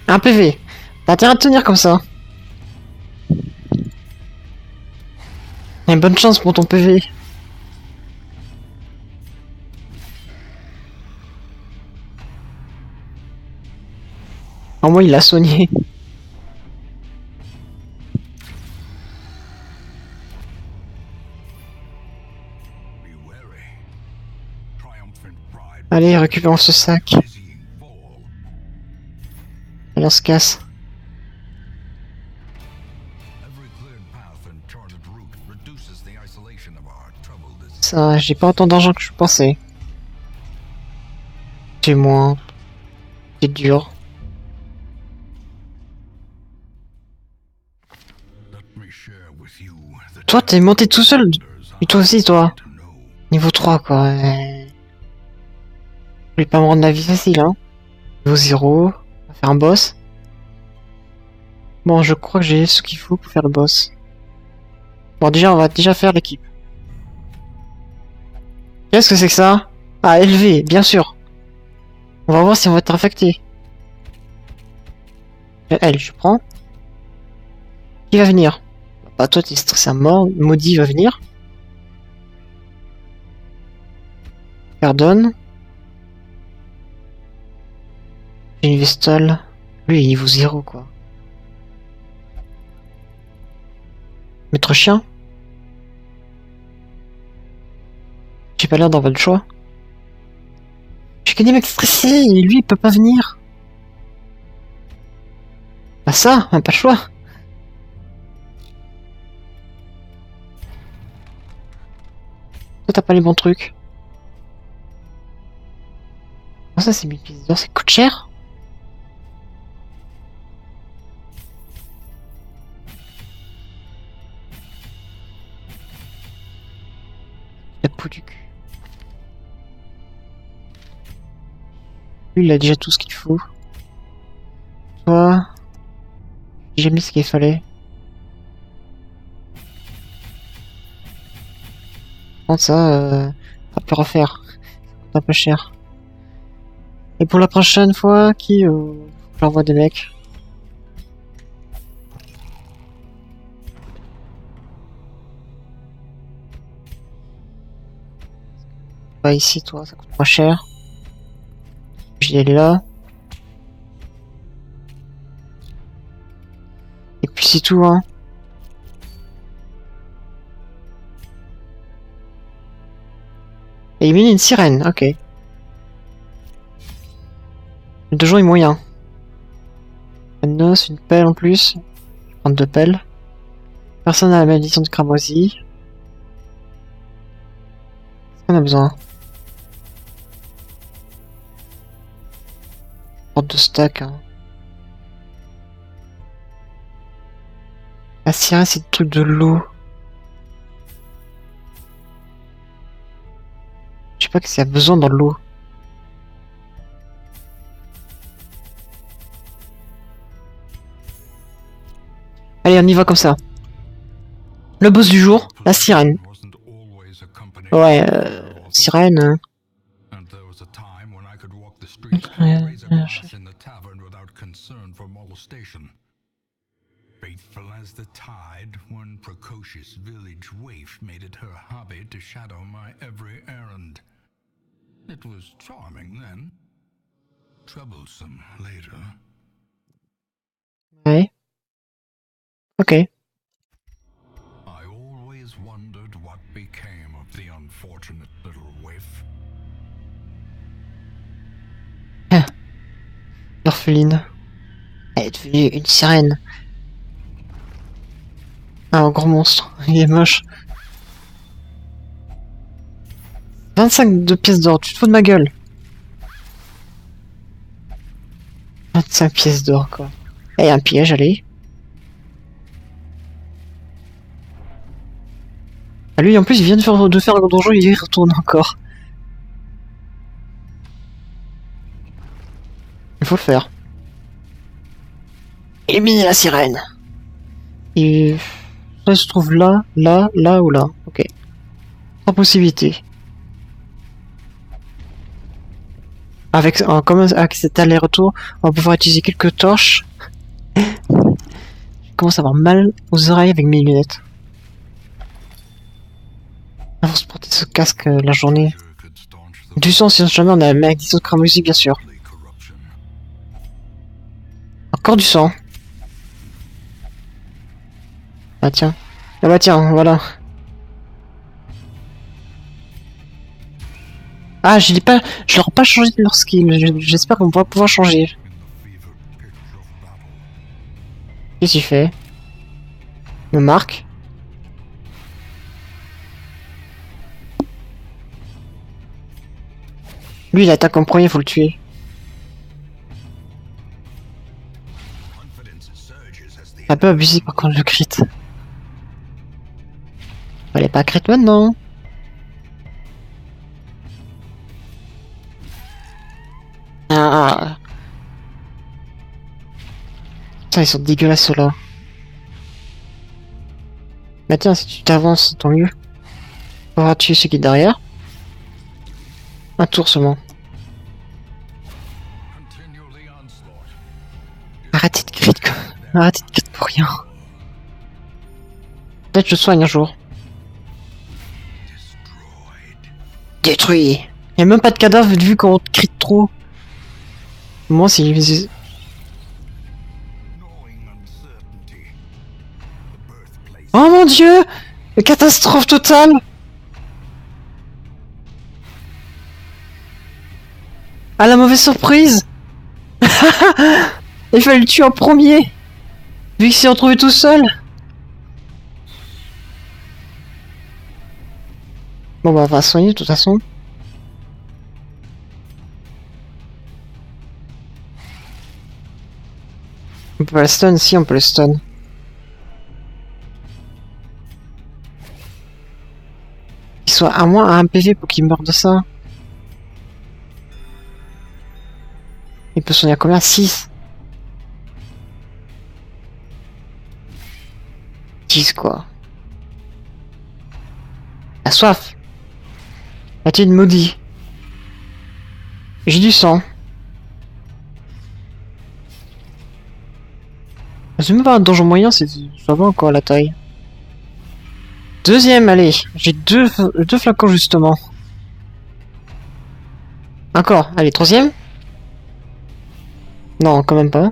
Un PV. T'as intérêt à tenir comme ça. Et bonne chance pour ton PV. Au moins il l'a soigné. be wary. Triumphant pride. Allez, récupérons ce sac. Dizzying fall. Allez, on se casse. Every cleared path and charted route reduces the isolation of our troubled as Ça, j'ai pas autant d'argent que je pensais. J'ai moins. C'est dur. let me share with you the Toi, t'es monté tout seul. Et toi aussi, toi. to know. Niveau 3, quoi. Je vais pas me rendre la vie facile, hein. Niveau 0. On va faire un boss. Bon, je crois que j'ai ce qu'il faut pour faire le boss. Bon, déjà, on va déjà faire l'équipe. Qu'est-ce que c'est que ça? Ah, élevé, bien sûr. On va voir si on va être affecté. Elle, je prends. Qui va venir? Bah, toi, t'es stressé à mort. Maudit va venir. Pardonne. Une Vestal. Lui, il est niveau 0, quoi. Maître chien. J'ai pas l'air d'avoir le choix. J'ai que des mecs stressés, et lui, il peut pas venir. Bah ça, on a pas le choix. Toi, t'as pas les bons trucs. Oh, ça, c'est 1000 pièces d'or, ça coûte cher. La peau du cul. Lui, il a déjà tout ce qu'il faut. Toi, j'ai mis ce qu'il fallait. Bon, ça peut refaire. Ça coûte un peu cher. Et pour la prochaine fois, j'envoie des mecs. Bah ici, toi, ça coûte pas cher. Je vais aller là. Et puis c'est tout, hein. Et il mène une sirène, ok. Le donjon est moyen. Une noce, une pelle en plus. Je vais prendre 2 pelles. Personne n'a la malédiction de cramoisie. Qu'est-ce qu'on a besoin? Porte de stack, hein. La sirène, c'est le truc de l'eau. Je sais pas que s'il y a besoin dans l'eau. Allez, on y va comme ça. Le boss du jour, la sirène. Ouais, sirène. Faithful as the tide, one precocious village waif made it her hobby to shadow my every errand. It was charming then, troublesome later. Ouais. Ok. I always wondered what became of the unfortunate little waif. L'orpheline. Elle est devenue une sirène. Un gros monstre. Il est moche. 25 de pièces d'or. Tu te fous de ma gueule. 25 pièces d'or, quoi. Et un piège, allez. Ah, lui, en plus, il vient de faire un donjon, il y retourne encore. Il faut le faire. Éliminer la sirène. Et ça se trouve là, là, là ou là. Ok. 3 possibilités. Comme avec cet aller-retour, on va pouvoir utiliser quelques torches. Je commence à avoir mal aux oreilles avec mes lunettes. Il faut se porter ce casque la journée. Du sang, si jamais on a la malédiction de cramoisie, bien sûr. Encore du sang. Ah tiens. Ah bah tiens, voilà. Ah, je leur ai pas changé leur skill. J'espère qu'on va pouvoir changer. Qu'est-ce qu'il fait? Me marque. Lui, il attaque en premier, faut le tuer. Un peu abusé par contre le crit. Fallait pas crit maintenant. Ah. Putain, ils sont dégueulasses ceux-là. Bah tiens, si tu t'avances, tant mieux. On va tuer ceux qui est derrière. Un tour seulement. Arrêtez de crit, quoi. Arrêtez de crit pour rien. Peut-être je soigne un jour. Détruit. Y'a même pas de cadavre vu qu'on crit trop. Moi, si... Gnawing uncertainty. The birthplace. Oh mon dieu! Catastrophe totale! Ah, la mauvaise surprise! Il fallait le tuer en premier! Vu qu'il s'est retrouvé tout seul! Bon bah on va soigner de toute façon. On peut pas le stun, si on peut le stun. Il soit à moins à 1 PV pour qu'il meure de ça. Il peut soigner à combien? 6. 10 quoi. La soif. A-t-il maudit? J'ai du sang. C'est même pas un donjon moyen, ça va encore la taille. Deuxième, allez. J'ai deux flacons justement. Encore, allez, troisième. Non, quand même pas.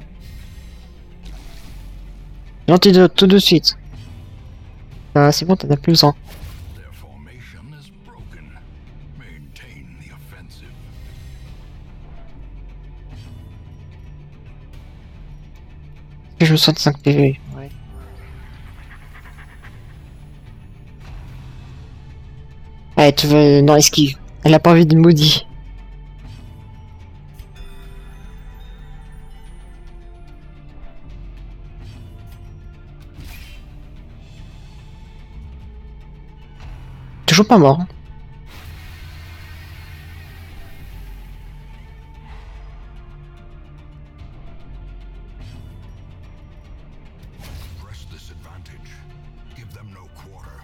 L'antidote tout de suite. Ah, c'est bon, t'en as plus besoin. Their formation is broken. Maintain the offensive. Et je me soigne 5 PV. Ouais. Allez, tu veux... Non, esquive. Elle a pas envie de maudit. Toujours pas mort. Press this advantage. Give them no quarter.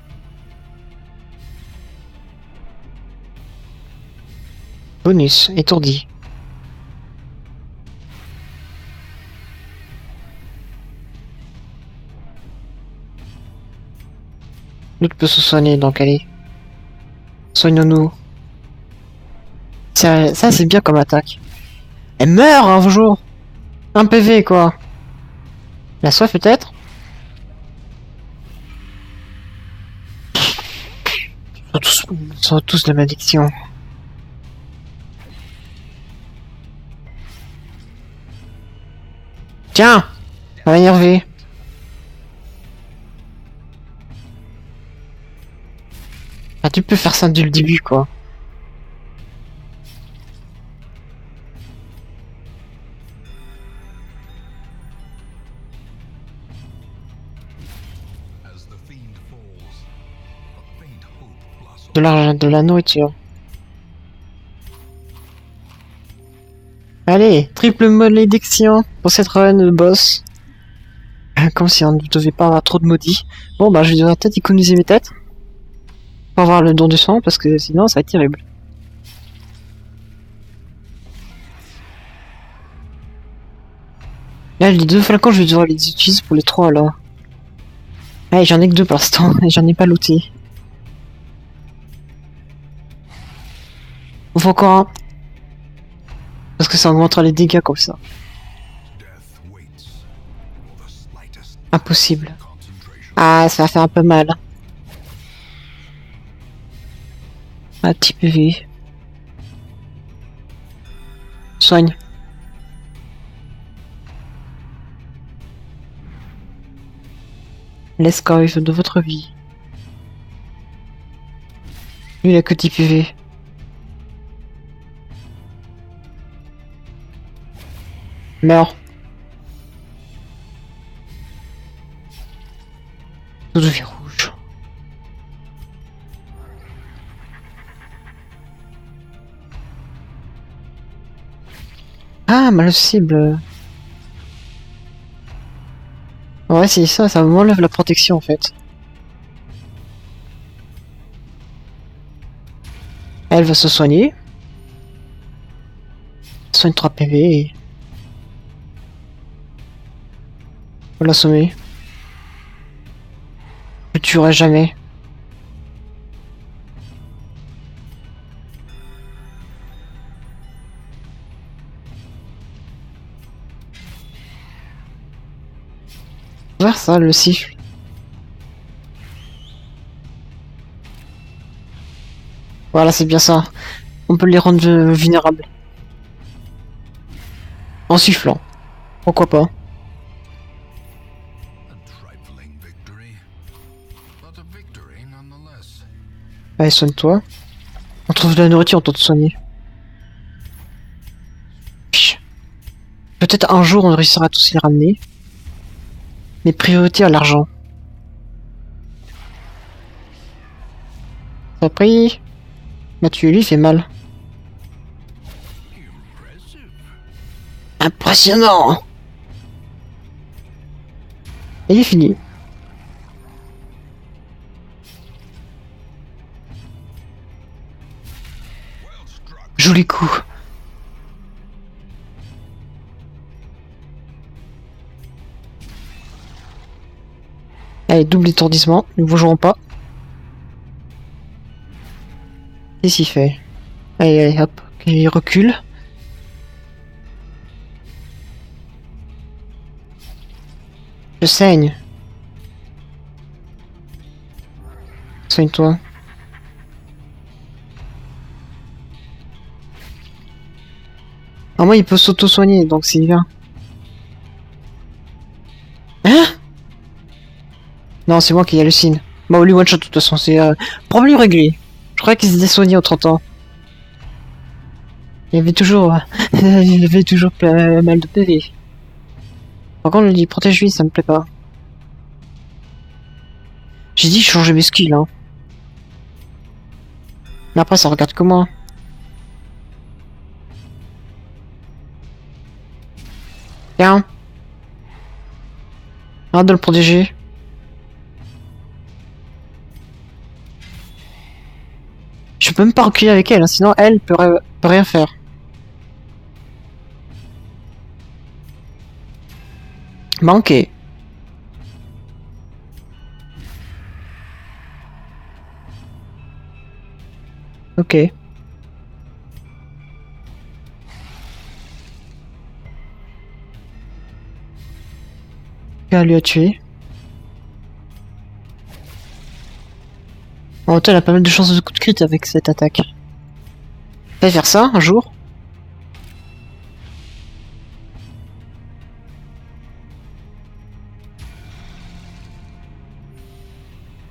Bonus, étourdi. L'autre peut se soigner, donc allez. Soignons-nous. Ça, c'est bien comme attaque. Elle meurt un jour. Un PV, quoi. La soif, peut-être? Ils sont tous de malédiction. Tiens! Ça va énerver. Ah, tu peux faire ça dès le début, quoi. As the fiend falls, a faint hope blossoms. De l'argent, de la nourriture. Allez, triple malédiction pour cette run de boss. Comme si on ne devait pas avoir trop de maudits. Bon, bah, je vais devoir peut-être économiser mes têtes. Pour avoir le don du sang, parce que sinon, ça va être terrible. Là, les deux flacons, je vais devoir les utiliser pour les trois, là. Ouais, j'en ai que deux pour l'instant, et j'en ai pas looté. Il faut encore un. Parce que ça augmentera les dégâts comme ça. Death waits for the slightest Impossible. concentration. Ah, ça va faire un peu mal. Un petit PV. Soigne. L'esclave de votre vie. Lui, il a que 10 PV. Meurs. Tout devient rouge. Ah, mal cible. Ouais, c'est ça, ça m'enlève la protection en fait. Elle va se soigner. Soigne 3 PV et... Faut l'assommer. Je le tuerai jamais. Vers ça, le siffle. Voilà, c'est bien ça. On peut les rendre vulnérables. En sifflant. Pourquoi pas. A trifling victory, but a victory nonetheless. Allez, soigne-toi. On trouve de la nourriture, on tente de soigner. Pich. Peut-être un jour on réussira à tous les ramener. Mais priorité à l'argent. Ça a pris. M'a tué, lui, il fait mal. Impressive. Impressionnant. Et il est fini. Well struck. Joli coup. Allez, double étourdissement. Nous ne jouerons pas. Qu'est-ce qu'il fait? Allez, allez, hop. Il recule. Je saigne. Soigne-toi. Ah, moi, il peut s'auto-soigner, donc c'est bien. Hein? Non, c'est moi qui hallucine. Bah, lui one-shot, de toute façon, c'est... problème réglé. Je croyais qu'il s'était soigné au 30 ans. Il avait toujours... il avait toujours mal de PV. Par contre, on lui dit, protège-lui, ça me plaît pas. J'ai dit changer mes skills, hein. Mais après, ça regarde que moi. Tiens. Arrête de le protéger. Je peux même pas reculer avec elle, hein, sinon elle peut rien faire. Manqué. Ok. Elle lui a tué. En elle a pas mal de chances de coup de crit avec cette attaque. Va faire ça un jour.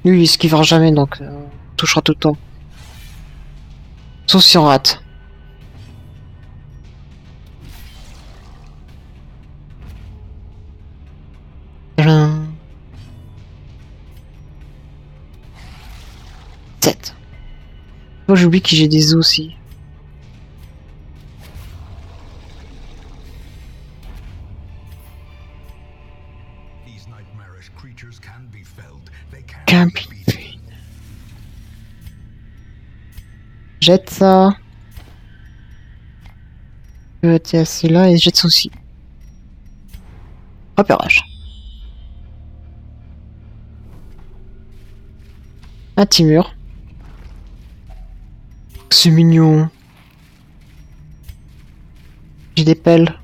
Lui il esquivera jamais donc on touchera tout le temps. Sauf si on rate. Tadam. 7. Oh, j'oublie que j'ai des os aussi. These nightmarish creatures can be felled. They can Qu'un be beaten. Jette ça. Tiens, celui-là et jette ça aussi. Repérage. Un Timur. C'est mignon. J'ai des pelles.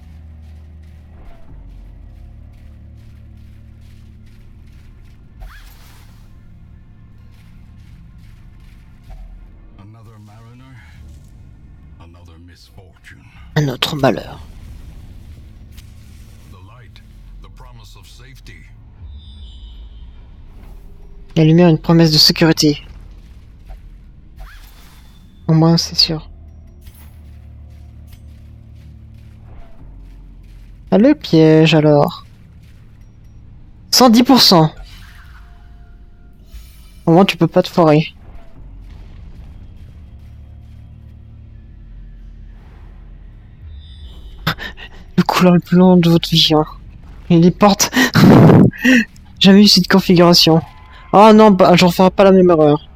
Another mariner, another misfortune. Un autre malheur. The light, the promise of safety. La lumière, une promesse de sécurité. Au moins, c'est sûr. Ah, le piège, alors. 110%. Au moins, tu peux pas te foirer. Le couloir le plus long de votre vie, hein. Et les portes... Jamais eu cette configuration. Oh non, bah, j'en ferai pas la même erreur.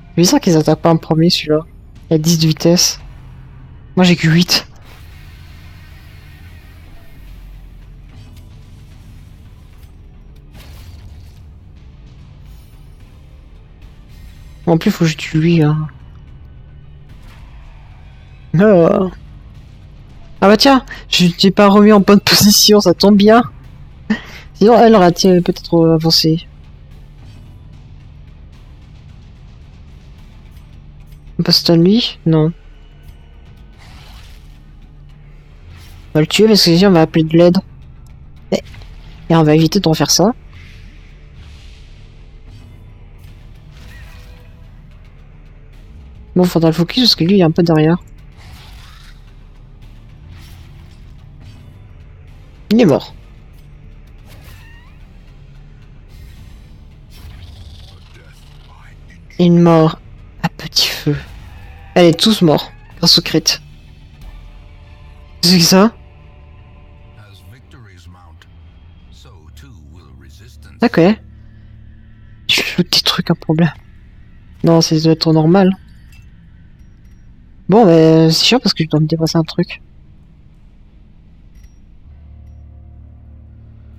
C'est bizarre qu'ils attaquent pas en premier, celui-là. Il y a 10 de vitesse. Moi, j'ai que 8. En plus, faut que je tue lui, hein. Ah. Ah bah tiens, je t'ai pas remis en bonne position, ça tombe bien. Sinon, elle aurait peut-être avancé. On passe à lui? Non. On va le tuer parce que sinon on va appeler de l'aide. Et on va éviter de refaire ça. Bon, faudra le focus parce que lui il est un peu derrière. Il est mort. Une mort à petit feu. Elle est tous morts grâce au crit. C'est que ça? As victories mount, so too will resistance. D'accord. Je fais des trucs un problème. Non, ça doit être normal. Bon, mais c'est chiant parce que je dois me dépasser un truc.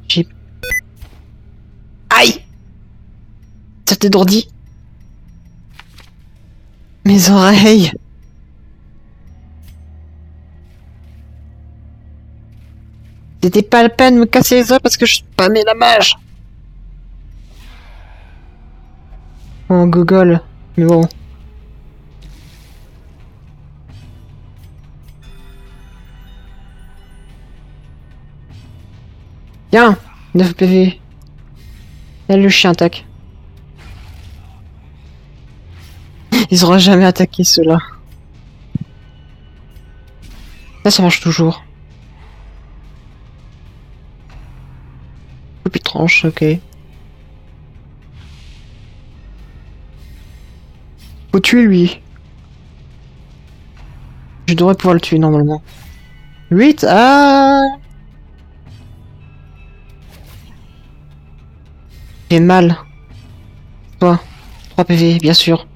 J'ai... Aïe! Ça t'étourdit. Mes oreilles! C'était pas la peine de me casser les oreilles parce que je spammais la mage! Oh, Google. Mais bon. Tiens! 9 PV. Là, le chien attaque. Ils auraient jamais attaqué ceux-là. Là, ça marche toujours. Coupe tranche, ok. Faut tuer lui. Je devrais pouvoir le tuer normalement. 8. Ah! J'ai mal. Toi. 3 PV, bien sûr.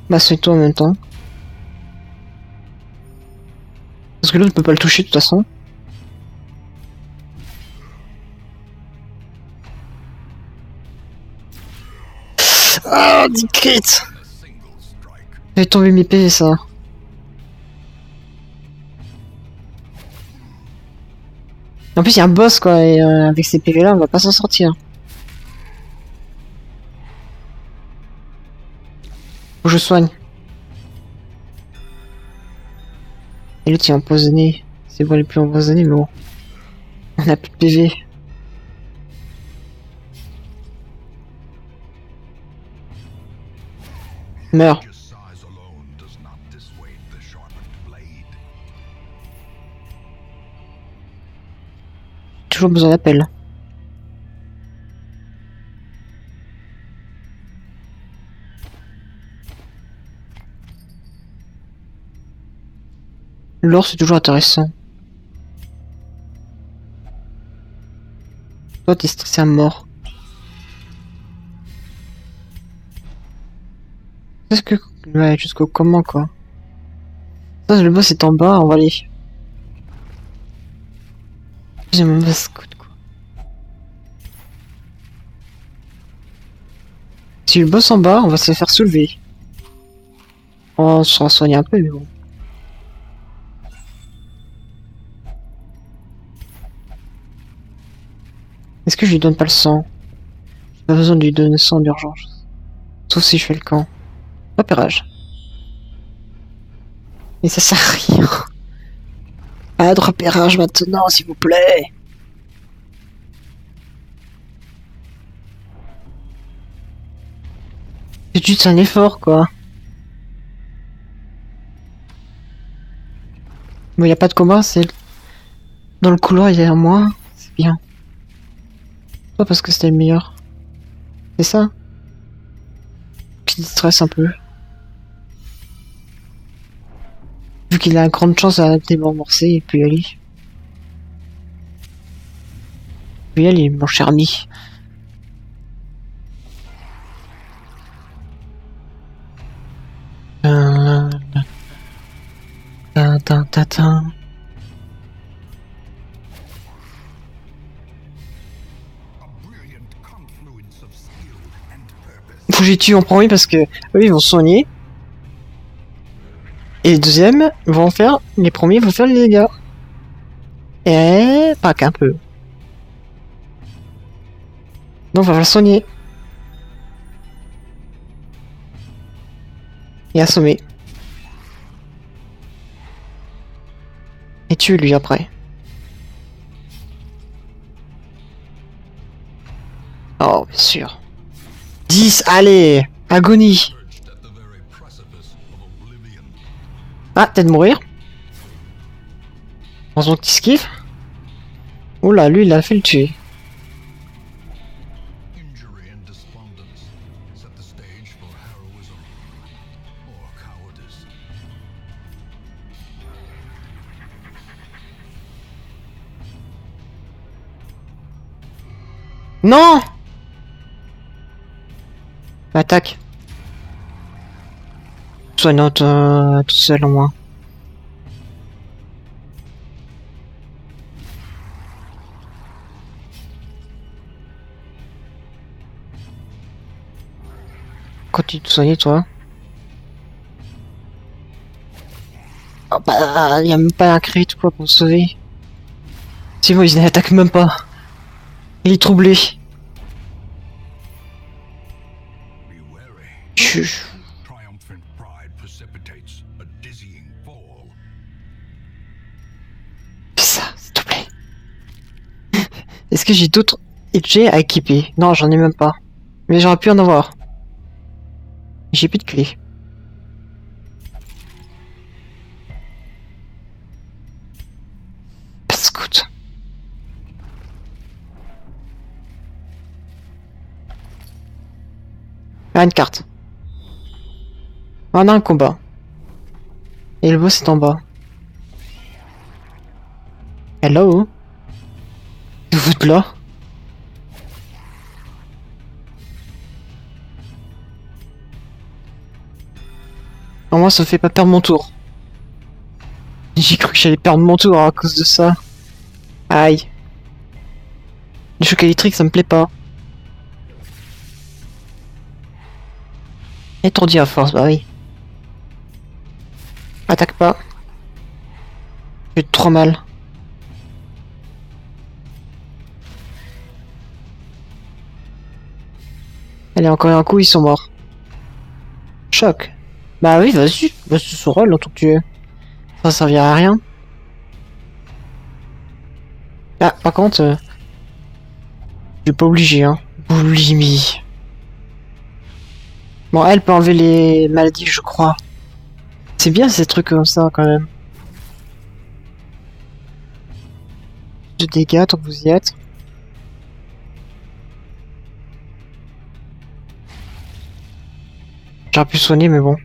Bah c'est toi en même temps. Parce que l'autre peut pas le toucher de toute façon. Ah, 10 crit! J'ai tombé mes PV ça. En plus il y a un boss quoi, et avec ces PV là on va pas s'en sortir. Faut que je soigne. Et l'autre il est empoisonné. C'est bon, il est plus empoisonné, mais bon. On a plus de PV. Meurs. Toujours besoin d'appel. L'or c'est toujours intéressant. Toi t'es stressé à mort. Est-ce que... Ouais, jusqu'au comment quoi. Ça, le boss est en bas, on va aller. J'ai mon boss quoi. Si le boss en bas, on va se faire soulever. On sera soigné un peu, mais bon. Est-ce que je lui donne pas le sang? J'ai pas besoin de lui donner le sang d'urgence. Sauf si je fais le camp. Repérage. Mais ça sert à rien. Pas de repérage maintenant, s'il vous plaît. C'est juste un effort, quoi. Bon, y a pas de combat, c'est... Dans le couloir, il y a moi. C'est bien. Pas parce que c'était le meilleur. C'est ça? Qui stresse un peu. Vu qu'il a grande chance à démembrcer, il peut y aller. Il peut y aller, mon cher ami. Faut que je les tue en premier parce que eux ils vont soigner. Et les deuxièmes vont faire... Les premiers vont faire les dégâts. Et pas qu'un peu. Donc on va le soigner. Et assommer. Et tue lui après. Oh, bien sûr. 10, allez! Agonie! Ah, peut-être mourir. Heureusement qu'il esquive. Oula, lui, il a fait le tuer. Non! Attaque. Soignante tout seul au moins. Continue de soigner toi. Oh bah, y a même pas un crit quoi pour me sauver. Sinon il n'attaque même pas. Il est troublé. Chut. Ça, s'il te plaît. Est-ce que j'ai d'autres objets à équiper? Non, j'en ai même pas. Mais j'aurais pu en avoir. J'ai plus de clés. Scout. Ah, une carte. On a un combat. Et le boss est en bas. Hello? Vous êtes là? Au moins ça me fait pas perdre mon tour. J'ai cru que j'allais perdre mon tour à cause de ça. Aïe. Les chocs électriques ça me plaît pas. Étourdi à force, bah oui. Attaque pas. J'ai trop mal. Allez, encore un coup, ils sont morts. Choc. Bah oui, vas-y. Bah, c'est son rôle en tant que tu es. Ça servira à rien. Ah, par contre... je suis pas obligé, hein. Boulimie. Bon, elle peut enlever les maladies, je crois. C'est bien ces trucs comme ça, quand même. De dégâts, tant que vous y êtes. J'aurais pu soigner, mais bon.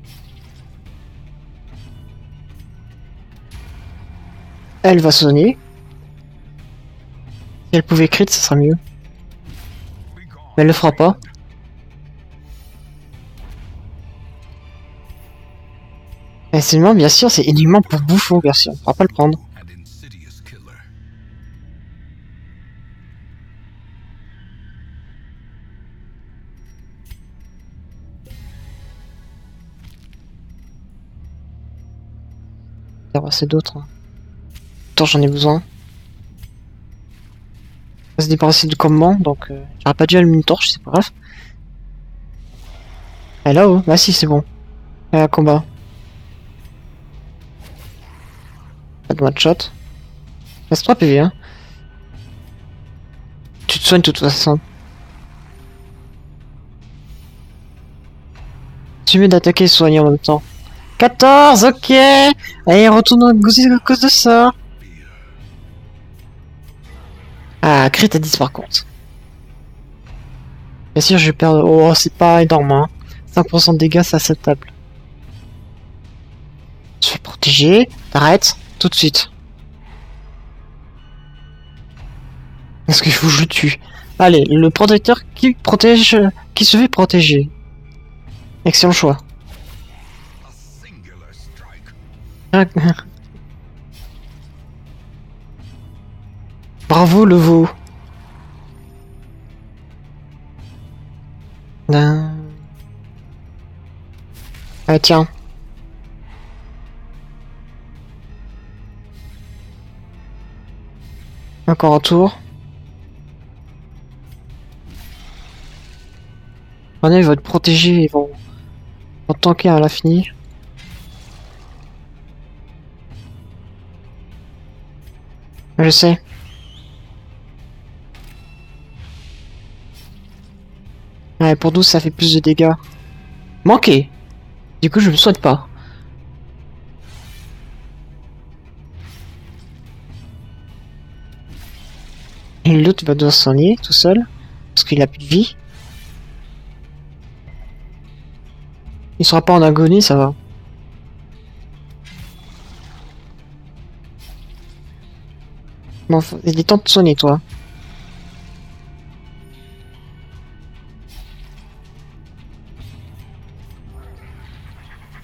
Elle va soigner. Si elle pouvait crit, ça serait mieux. Mais elle le fera pas. Et c'est bien sûr, c'est uniquement pour bouffon, bien sûr. On va pas le prendre. Il y aura assez d'autres. Attends, j'en ai besoin. On va se débarrasser du commandement, donc j'aurais pas dû allumer une torche, c'est pas grave. Et là-haut, bah si, c'est bon. Combat. Pas de one shot. Reste 3 PV, hein. Tu te soignes de toute façon. Tu mets d'attaquer et soigner en même temps. 14, ok. Allez, retourne à cause de ça. Ah, crit à 10 par contre. Bien sûr, je vais perdre... Oh, c'est pas énorme, hein. 5% de dégâts, c'est acceptable. Je suis protégé. T'arrêtes. Tout de suite. Est-ce qu'il faut que je le tue? Allez, le protecteur qui protège... qui se fait protéger. Excellent choix. Bravo le veau. Ah tiens. Encore un tour. Maintenant, ils vont être protégés, vont tanker à l'infini. Je sais. Ouais, pour 12, ça fait plus de dégâts. Manqué. Du coup, je me souhaite pas. Et l'autre va devoir s'en aller tout seul. Parce qu'il a plus de vie. Il sera pas en agonie, ça va. Bon, il est temps de soigner, toi.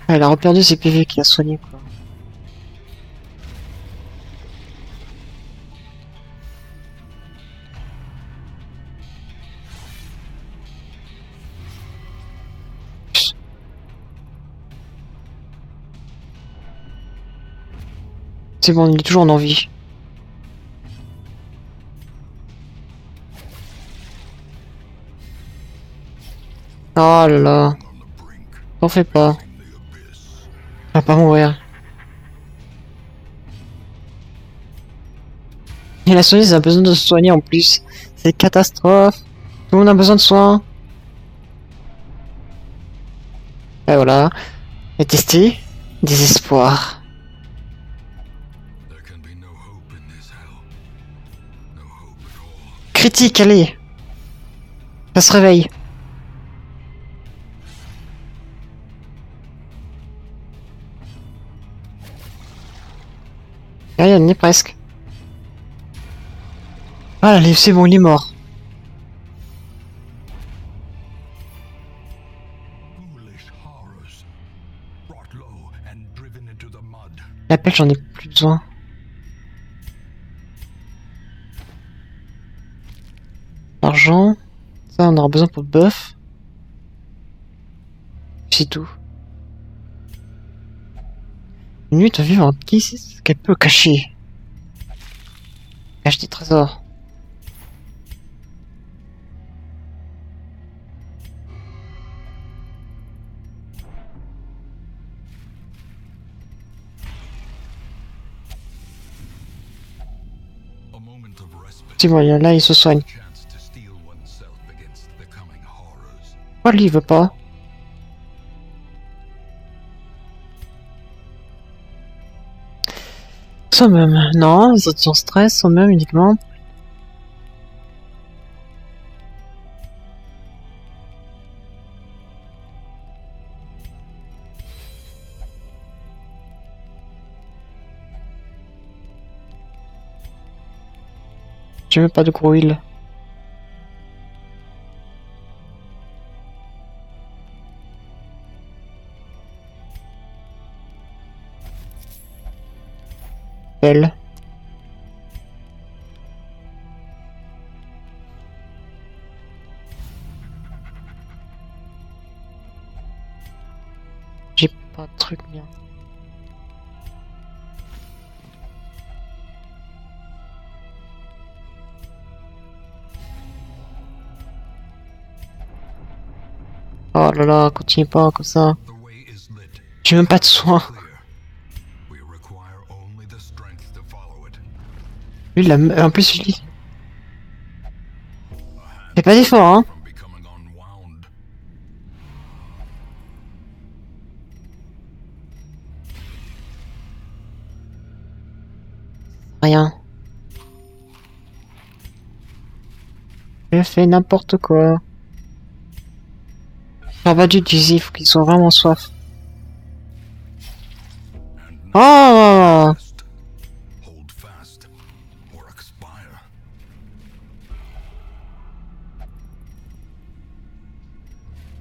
Ah, il a reperdu ses PV qu'il a soigné, quoi. C'est bon, il est toujours en envie. Oh là là. T'en fais pas. Il va pas mourir. Et la soigneuse a besoin de se soigner en plus. C'est catastrophe. Tout le monde a besoin de soins. Et voilà. Et testé. Désespoir. Critique, allez. Ça se réveille. Ah, il y en est presque. Ah, allez, c'est bon, il est mort. La pelle, j'en ai plus besoin. L'argent. Ça, on aura besoin pour le buff. C'est tout. Une nuit, t'as vu un qui c'est ce qu'elle peut cacher? Cache des trésors. C'est bon, là, il se soigne. Pourquoi lui, il veut pas? Soi-même. Non, les autres sont stress, soi-même uniquement. J'ai même pas de gros heal. Elle. J'ai pas de truc bien. Oh là là, continue pas comme ça. J'ai même pas de soins. Lui, en plus, lui. Fais pas d'effort, hein. Rien. Je fais n'importe quoi. J'ai abattu Dizzy, faut qu'ils soient vraiment soif. Oh!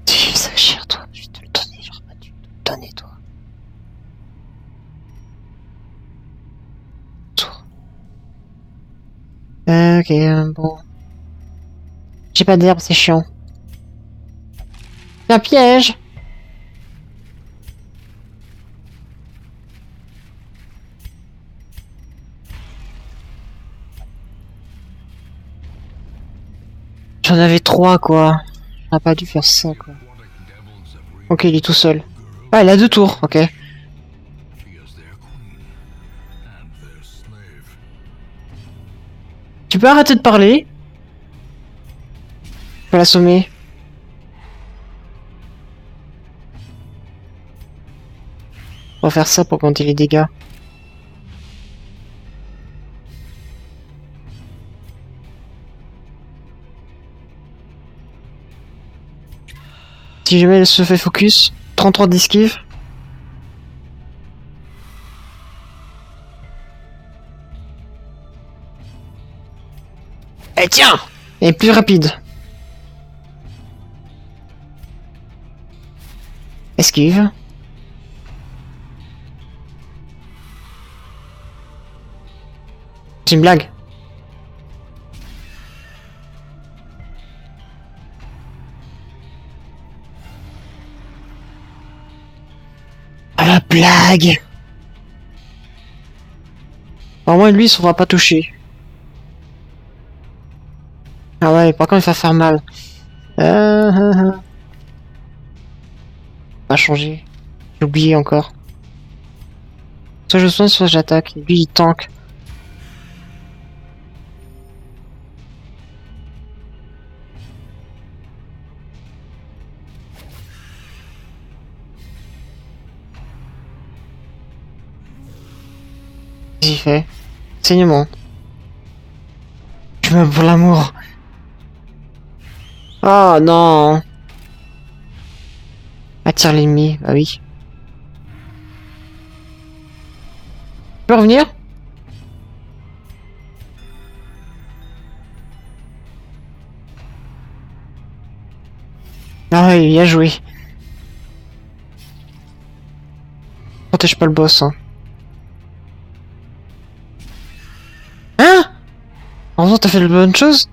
Tu exagères, toi. Je vais te le donner, j'aurais pas dû te le donner, toi. Ok, bon. J'ai pas d'herbe, c'est chiant. C'est un piège! J'en avais 3 quoi. On a pas dû faire ça quoi. Ok, il est tout seul. Ah, il a 2 tours, ok. Tu peux arrêter de parler? Je peux l'assommer. On va faire ça pour compter les dégâts. Si jamais elle se fait focus, 33 d'esquive. Eh tiens! Elle est plus rapide. Esquive. C'est une blague. Ah la blague! Au moins lui il se fera pas toucher. Ah ouais, par contre il va faire mal. Pas changer. J'ai oublié encore. Soit je soigne, soit j'attaque. Lui il tank. Qu'est-ce qu'il fait? Saignement. Je me pour l'amour. Oh non. Attire l'ennemi, bah oui. Tu peux revenir? Ah ouais, il a joué. Protège pas le boss, hein. Hein? En fait, t'as fait la bonne chose?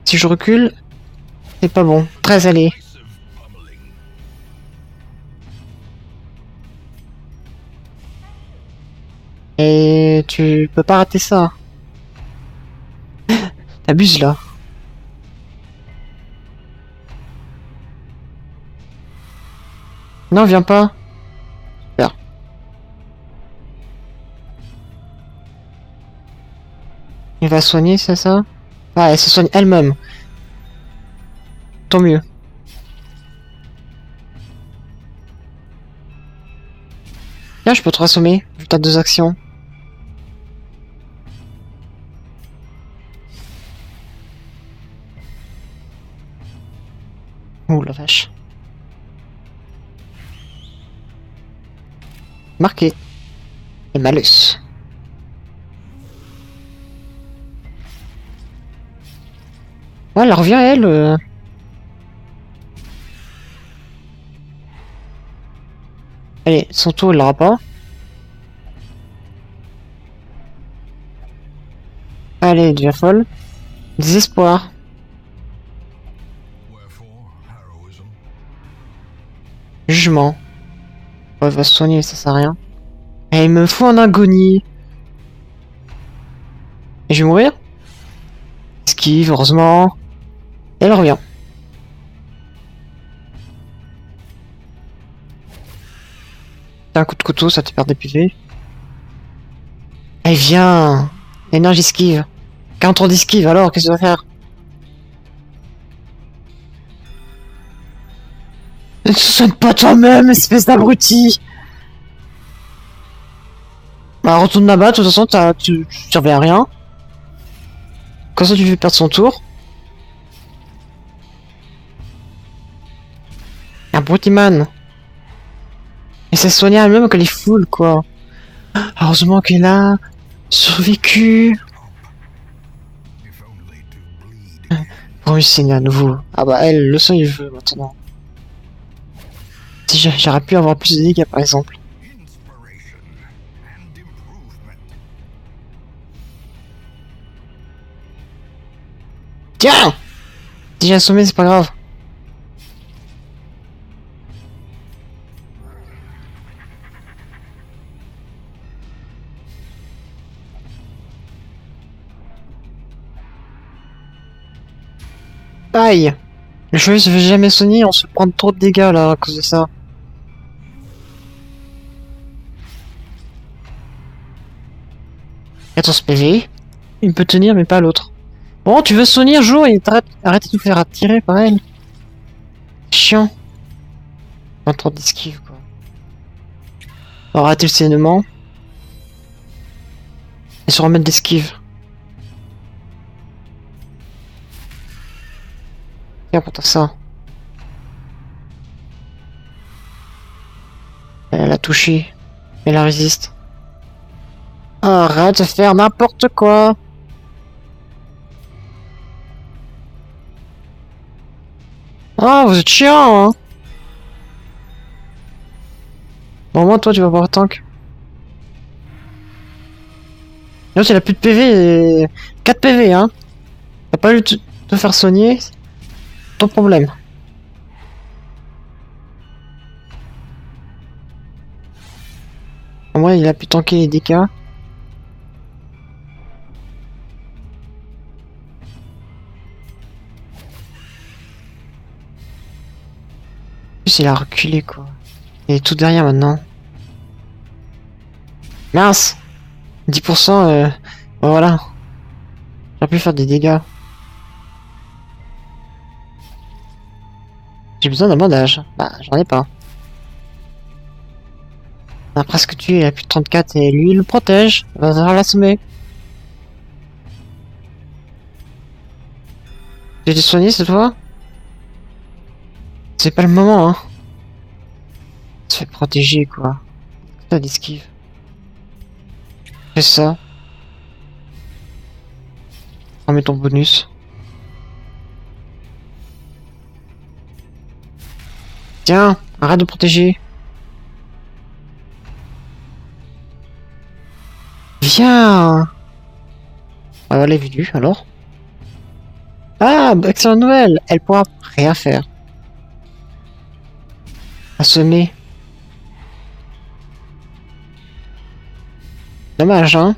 Si je recule, c'est pas bon. 13, allez. Et tu peux pas rater ça. T'abuses là. Non, viens pas. Super. Il va soigner, c'est ça? Ah, elle se soigne elle-même. Tant mieux. Là, je peux te rassommer, vu que t'as 2 actions. Ouh la vache. Marqué. Et malus. Ouais, elle revient elle. Allez, son tour, il l'aura pas. Allez, elle devient folle. Désespoir. Jugement. Ouais, elle va se soigner, ça sert à rien. Et il me fout en agonie. Et je vais mourir? Esquive, heureusement. Et elle revient. T'as un coup de couteau, ça te perd des PV. Eh viens! Énergie esquive. 40 ans d'esquive, alors, qu'est-ce que tu vas faire? Ne te soigne pas toi-même, espèce d'abruti! Bah, retourne là-bas, de toute façon, tu servais à rien. Comme ça, tu fais perdre son tour. Abruti-man! Et ça se soigne elle-même qu'elle est full, quoi. Heureusement qu'elle a survécu. Pour lui saigner à nouveau. Ah bah elle, le sang il veut maintenant. Si j'aurais pu avoir plus de dégâts par exemple. Tiens! Si j'ai assommé, c'est pas grave. Aïe! Le chevalier se fait jamais soigner, on se prend trop de dégâts là à cause de ça. « 14 PV. Il peut tenir mais pas l'autre. Bon, tu veux soigner, joue et arrête de nous faire attirer par elle. Chiant. Pas trop d'esquive quoi. On va rater le saignement. Et se remettre d'esquive. Tiens, pour ça. Elle a touché. Elle résiste. Arrête de faire n'importe quoi. Ah, vous êtes chiant, hein. Bon, au moins, toi, tu vas pouvoir tank. Là, il a plus de PV et... 4 PV, hein. T'as pas eu te faire soigner. Ton problème. Au moins, il a pu tanker les dégâts. En plus, il a reculé, quoi. Il est tout derrière, maintenant. Mince! 10%, bon, voilà. J'aurais pu faire des dégâts. J'ai besoin d'un bandage. Bah, j'en ai pas. On a presque tué, il a plus de 34 et lui, il le protège. Il va falloir l'assommer. J'ai été soigné cette fois? C'est pas le moment, hein. Se fait protéger, quoi. T'as d'esquive. Fais ça. Remets ton bonus. Tiens, arrête de protéger. Viens. Ah, elle est venue, alors. Ah, bah, excellente nouvelle. Elle pourra rien faire. Assommer. Dommage, hein.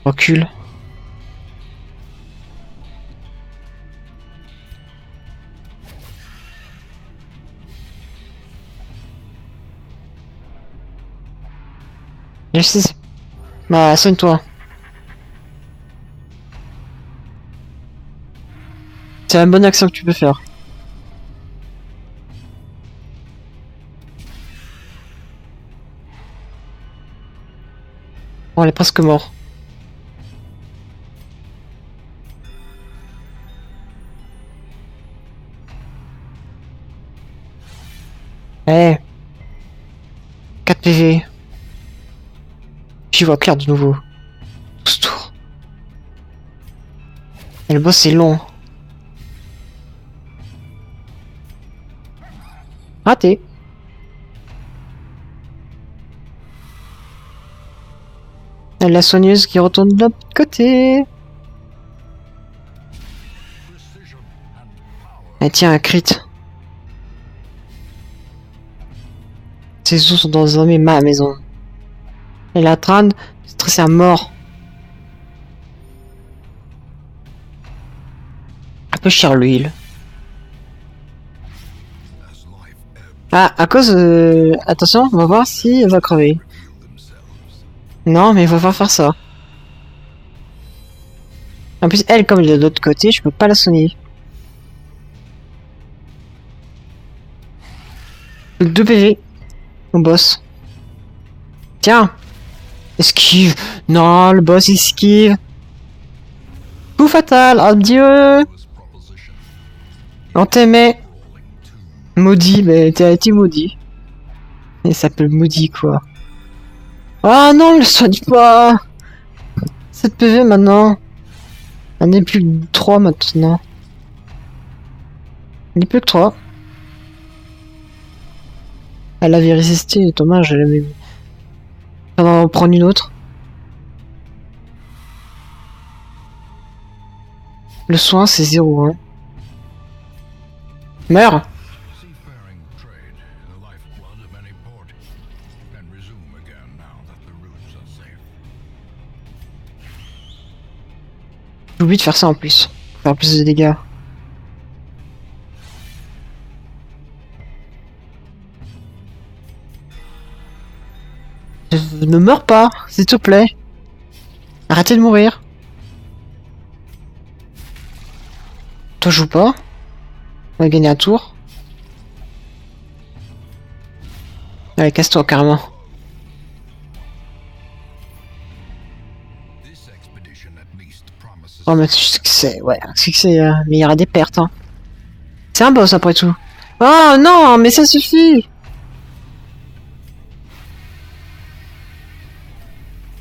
Recule. Justice. Bah, soigne-toi. C'est la bonne action que tu peux faire. Bon, elle est presque morte. Eh. 4 PV. J'y vois clair de nouveau. 12 tours. Et le boss est long. Raté. Et la soigneuse qui retourne de l'autre côté. Et tiens, un crit. Ces os sont désormais ma maison. Et la trame, stressée à mort. Un peu cher l'huile. Ah, à cause... Attention, on va voir si elle va crever. Non, mais il va falloir faire ça. En plus, elle, comme elle est de l'autre côté, je peux pas la soigner. 2 PV. Au boss. Tiens. Esquive. Non, le boss esquive. Coup fatal. Oh Dieu. On t'aimait. Maudit, mais t'as été maudit. Il s'appelle maudit quoi. Ah non, le soigne pas. 7 PV maintenant. Elle n'est plus que 3 maintenant. Elle n'est plus que 3. Elle avait résisté, dommage, elle avait... On va en prendre une autre. Le soin c'est 0, hein. Meurs. J'oublie de faire ça en plus. Pour faire plus de dégâts. Ne meurs pas, s'il te plaît. Arrêtez de mourir. Toi, joue pas. On va gagner un tour. Allez, casse-toi carrément. Oh, mais succès, ouais, succès, mais il y aura des pertes, hein. C'est un boss après tout. Oh non, mais ça suffit.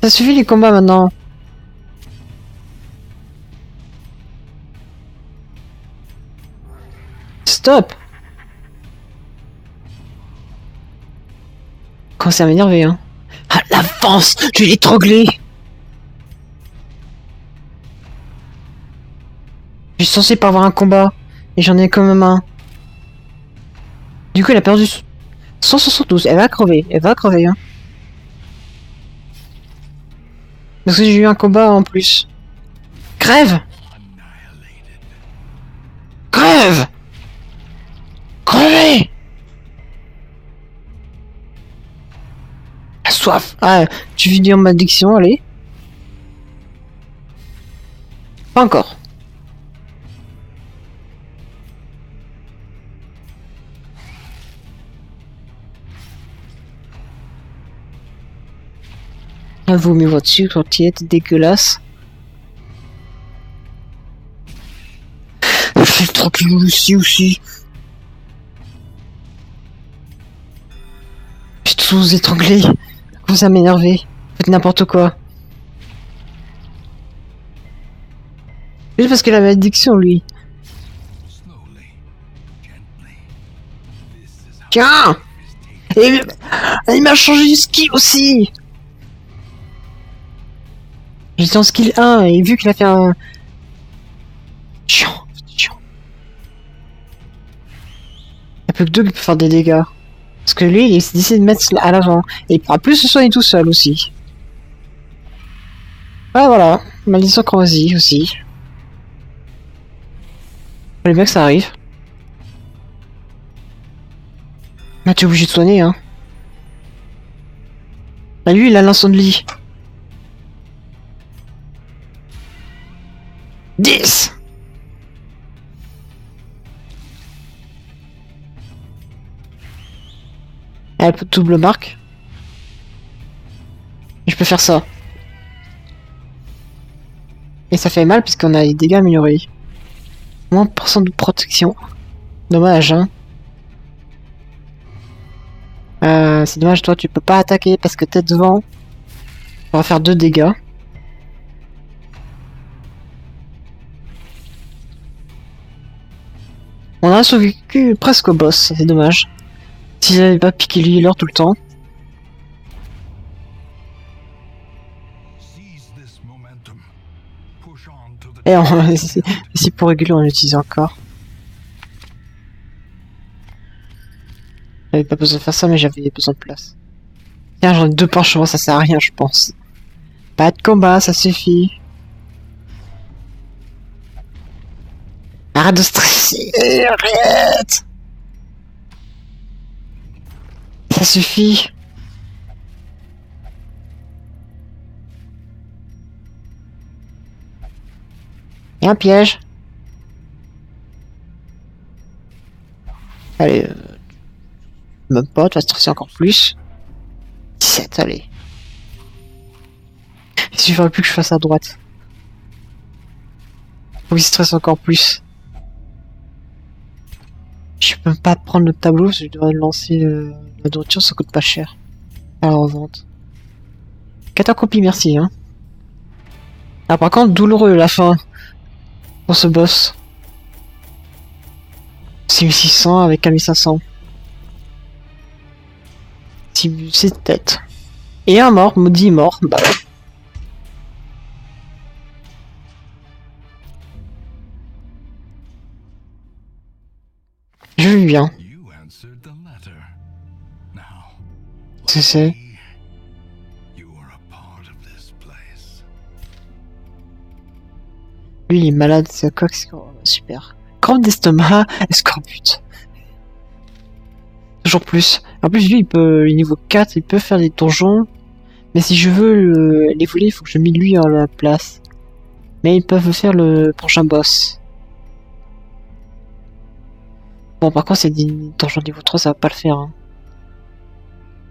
Ça suffit les combats maintenant. Stop. Commence à m'énerver, hein. Ah, l'avance. Je vais l'étrangler. Je suis censé pas avoir un combat. Et j'en ai quand même un. Du coup, elle a perdu 172. Elle va crever. Elle va crever, hein. Parce que j'ai eu un combat en plus. Crève. Crève. Crevez. La soif. Ah, tu veux dire ma diction, allez. Pas encore. Elle vous met votre sucre tiède, dégueulasse. Je suis tranquille aussi. Je suis tous étranglé. Vous ça m'énerver. Faites n'importe quoi. Juste parce qu'il avait addiction, lui. Tiens. Et il m'a changé de skill aussi. J'étais en skill 1 et vu qu'il a fait un... Chiant. Il n'y a plus que 2 qui peuvent faire des dégâts. Parce que lui, il décide de mettre à l'avant. Et il pourra plus se soigner tout seul aussi. Ah voilà. Malédiction croisée aussi. Fallait bien que ça arrive. Là, tu es obligé de soigner, hein. Bah lui, il a l'incendie. 10. Elle peut double marque. Et je peux faire ça. Et ça fait mal puisqu'on a les dégâts améliorés. Moins % de protection. Dommage, hein. C'est dommage, toi tu peux pas attaquer parce que t'es devant. On va faire 2 dégâts. On a survécu presque au boss, c'est dommage. S'ils avaient pas piqué lui l'heure tout le temps. Et si pour réguler on l'utilise encore. J'avais pas besoin de faire ça mais j'avais besoin de place. Tiens, j'en ai 2 penchements, ça sert à rien je pense. Pas de combat, ça suffit. Arrête de stresser, arrête. Ça suffit. Et un piège. Allez, même pas, tu vas stresser encore plus. 17, allez. Il suffirait plus que je fasse à droite. Faut qu'il stresse encore plus. Je peux pas prendre le tableau, parce que je devrais lancer la nourriture, ça coûte pas cher. À la revente. 14 copies, merci, hein. Ah, par contre, douloureux la fin. Pour ce boss. 6600 avec 1500. 6 têtes. Et un mort, maudit mort. Bah ouais. Je vis bien. C'est. Lui, il est malade, c'est quoi? Super. Crampe d'estomac, escorbut. Toujours plus. En plus, lui, il est niveau 4, il peut faire des donjons. Mais si je veux l'évoluer, il faut que je mette lui à la place. Mais ils peuvent faire le prochain boss. Bon, par contre, c'est des donjons niveau 3, ça va pas le faire. Hein.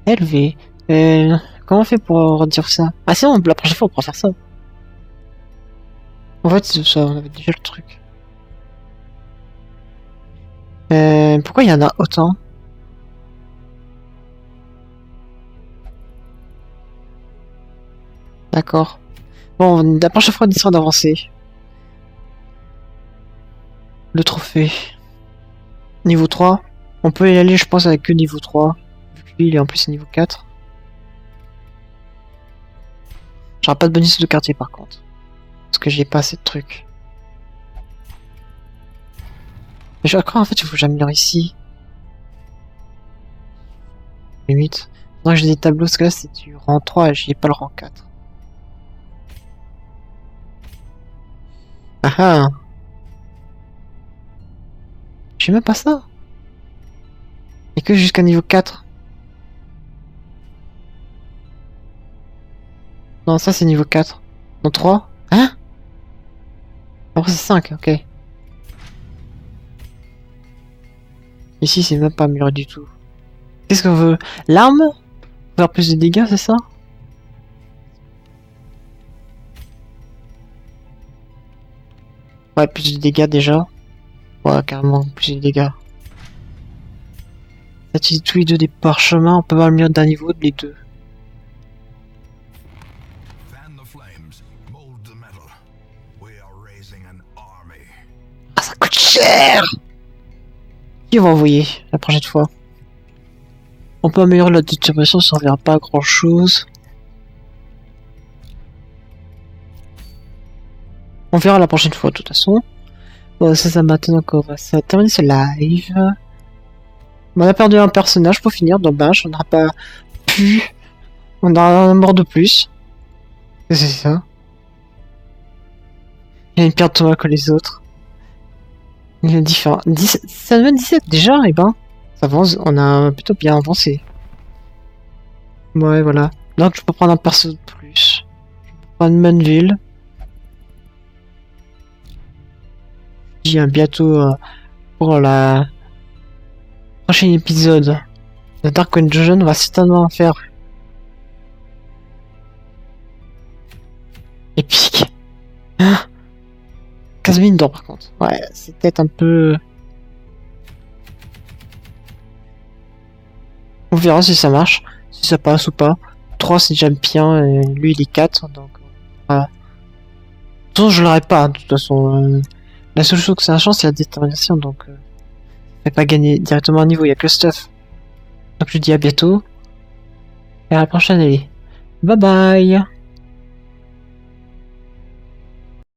Élevé. Comment on fait pour dire ça? Ah, sinon, la prochaine fois, on pourra faire ça. En fait, c'est ça, on avait déjà le truc. Pourquoi il y en a autant? D'accord. Bon, la prochaine fois, on essaiera d'avancer. Le trophée. Niveau 3. On peut y aller, je pense, avec que niveau 3. Vu que lui, il est en plus niveau 4. J'aurai pas de bonus de quartier, par contre. Parce que j'ai pas assez de trucs. Mais je crois, en fait, il faut que j'améliore ici. Limite. Donc j'ai des tableaux, parce que là, c'est du rang 3 et j'ai pas le rang 4. Ah ah. J'ai même pas ça. Et que jusqu'à niveau 4. Non, ça c'est niveau 4. Non, 3. Hein? Après c'est 5, ok. Ici c'est même pas amélioré du tout. Qu'est-ce qu'on veut? L'arme? Faire plus de dégâts, c'est ça? Ouais, plus de dégâts déjà. Ouais, carrément, plus de dégâts. Ça utilise tous les deux des parchemins, on peut pas améliorer d'un niveau de les deux. Ah, ça coûte cher! Qui on va envoyer la prochaine fois? On peut améliorer la détermination, ça ne verra pas grand chose. On verra la prochaine fois de toute façon. Bon, c'est ça maintenant qu'on va terminer ce live. On a perdu un personnage pour finir, dommage, on n'aura pas pu. On a un mort de plus. C'est ça. Il y a une perte de tournoi que les autres. Il y a différents. Ça devient 17 déjà, et ben. Ça avance, on a plutôt bien avancé. Ouais, voilà. Donc je peux prendre un perso de plus. Je peux prendre Manville. J'ai un bientôt pour la prochain épisode de Dark Dungeon, on va certainement en faire épique. Hein? 15 minutes d'or par contre. Ouais, c'est peut-être un peu. On verra si ça marche, si ça passe ou pas. 3 c'est déjà bien, et lui il est 4, donc voilà. De toute façon je l'aurai pas, de toute façon. La seule chose que ça a chance c'est la détermination, donc je vais pas gagner directement un niveau, il y a que le stuff. Donc je dis à bientôt, et à la prochaine allez. Bye bye.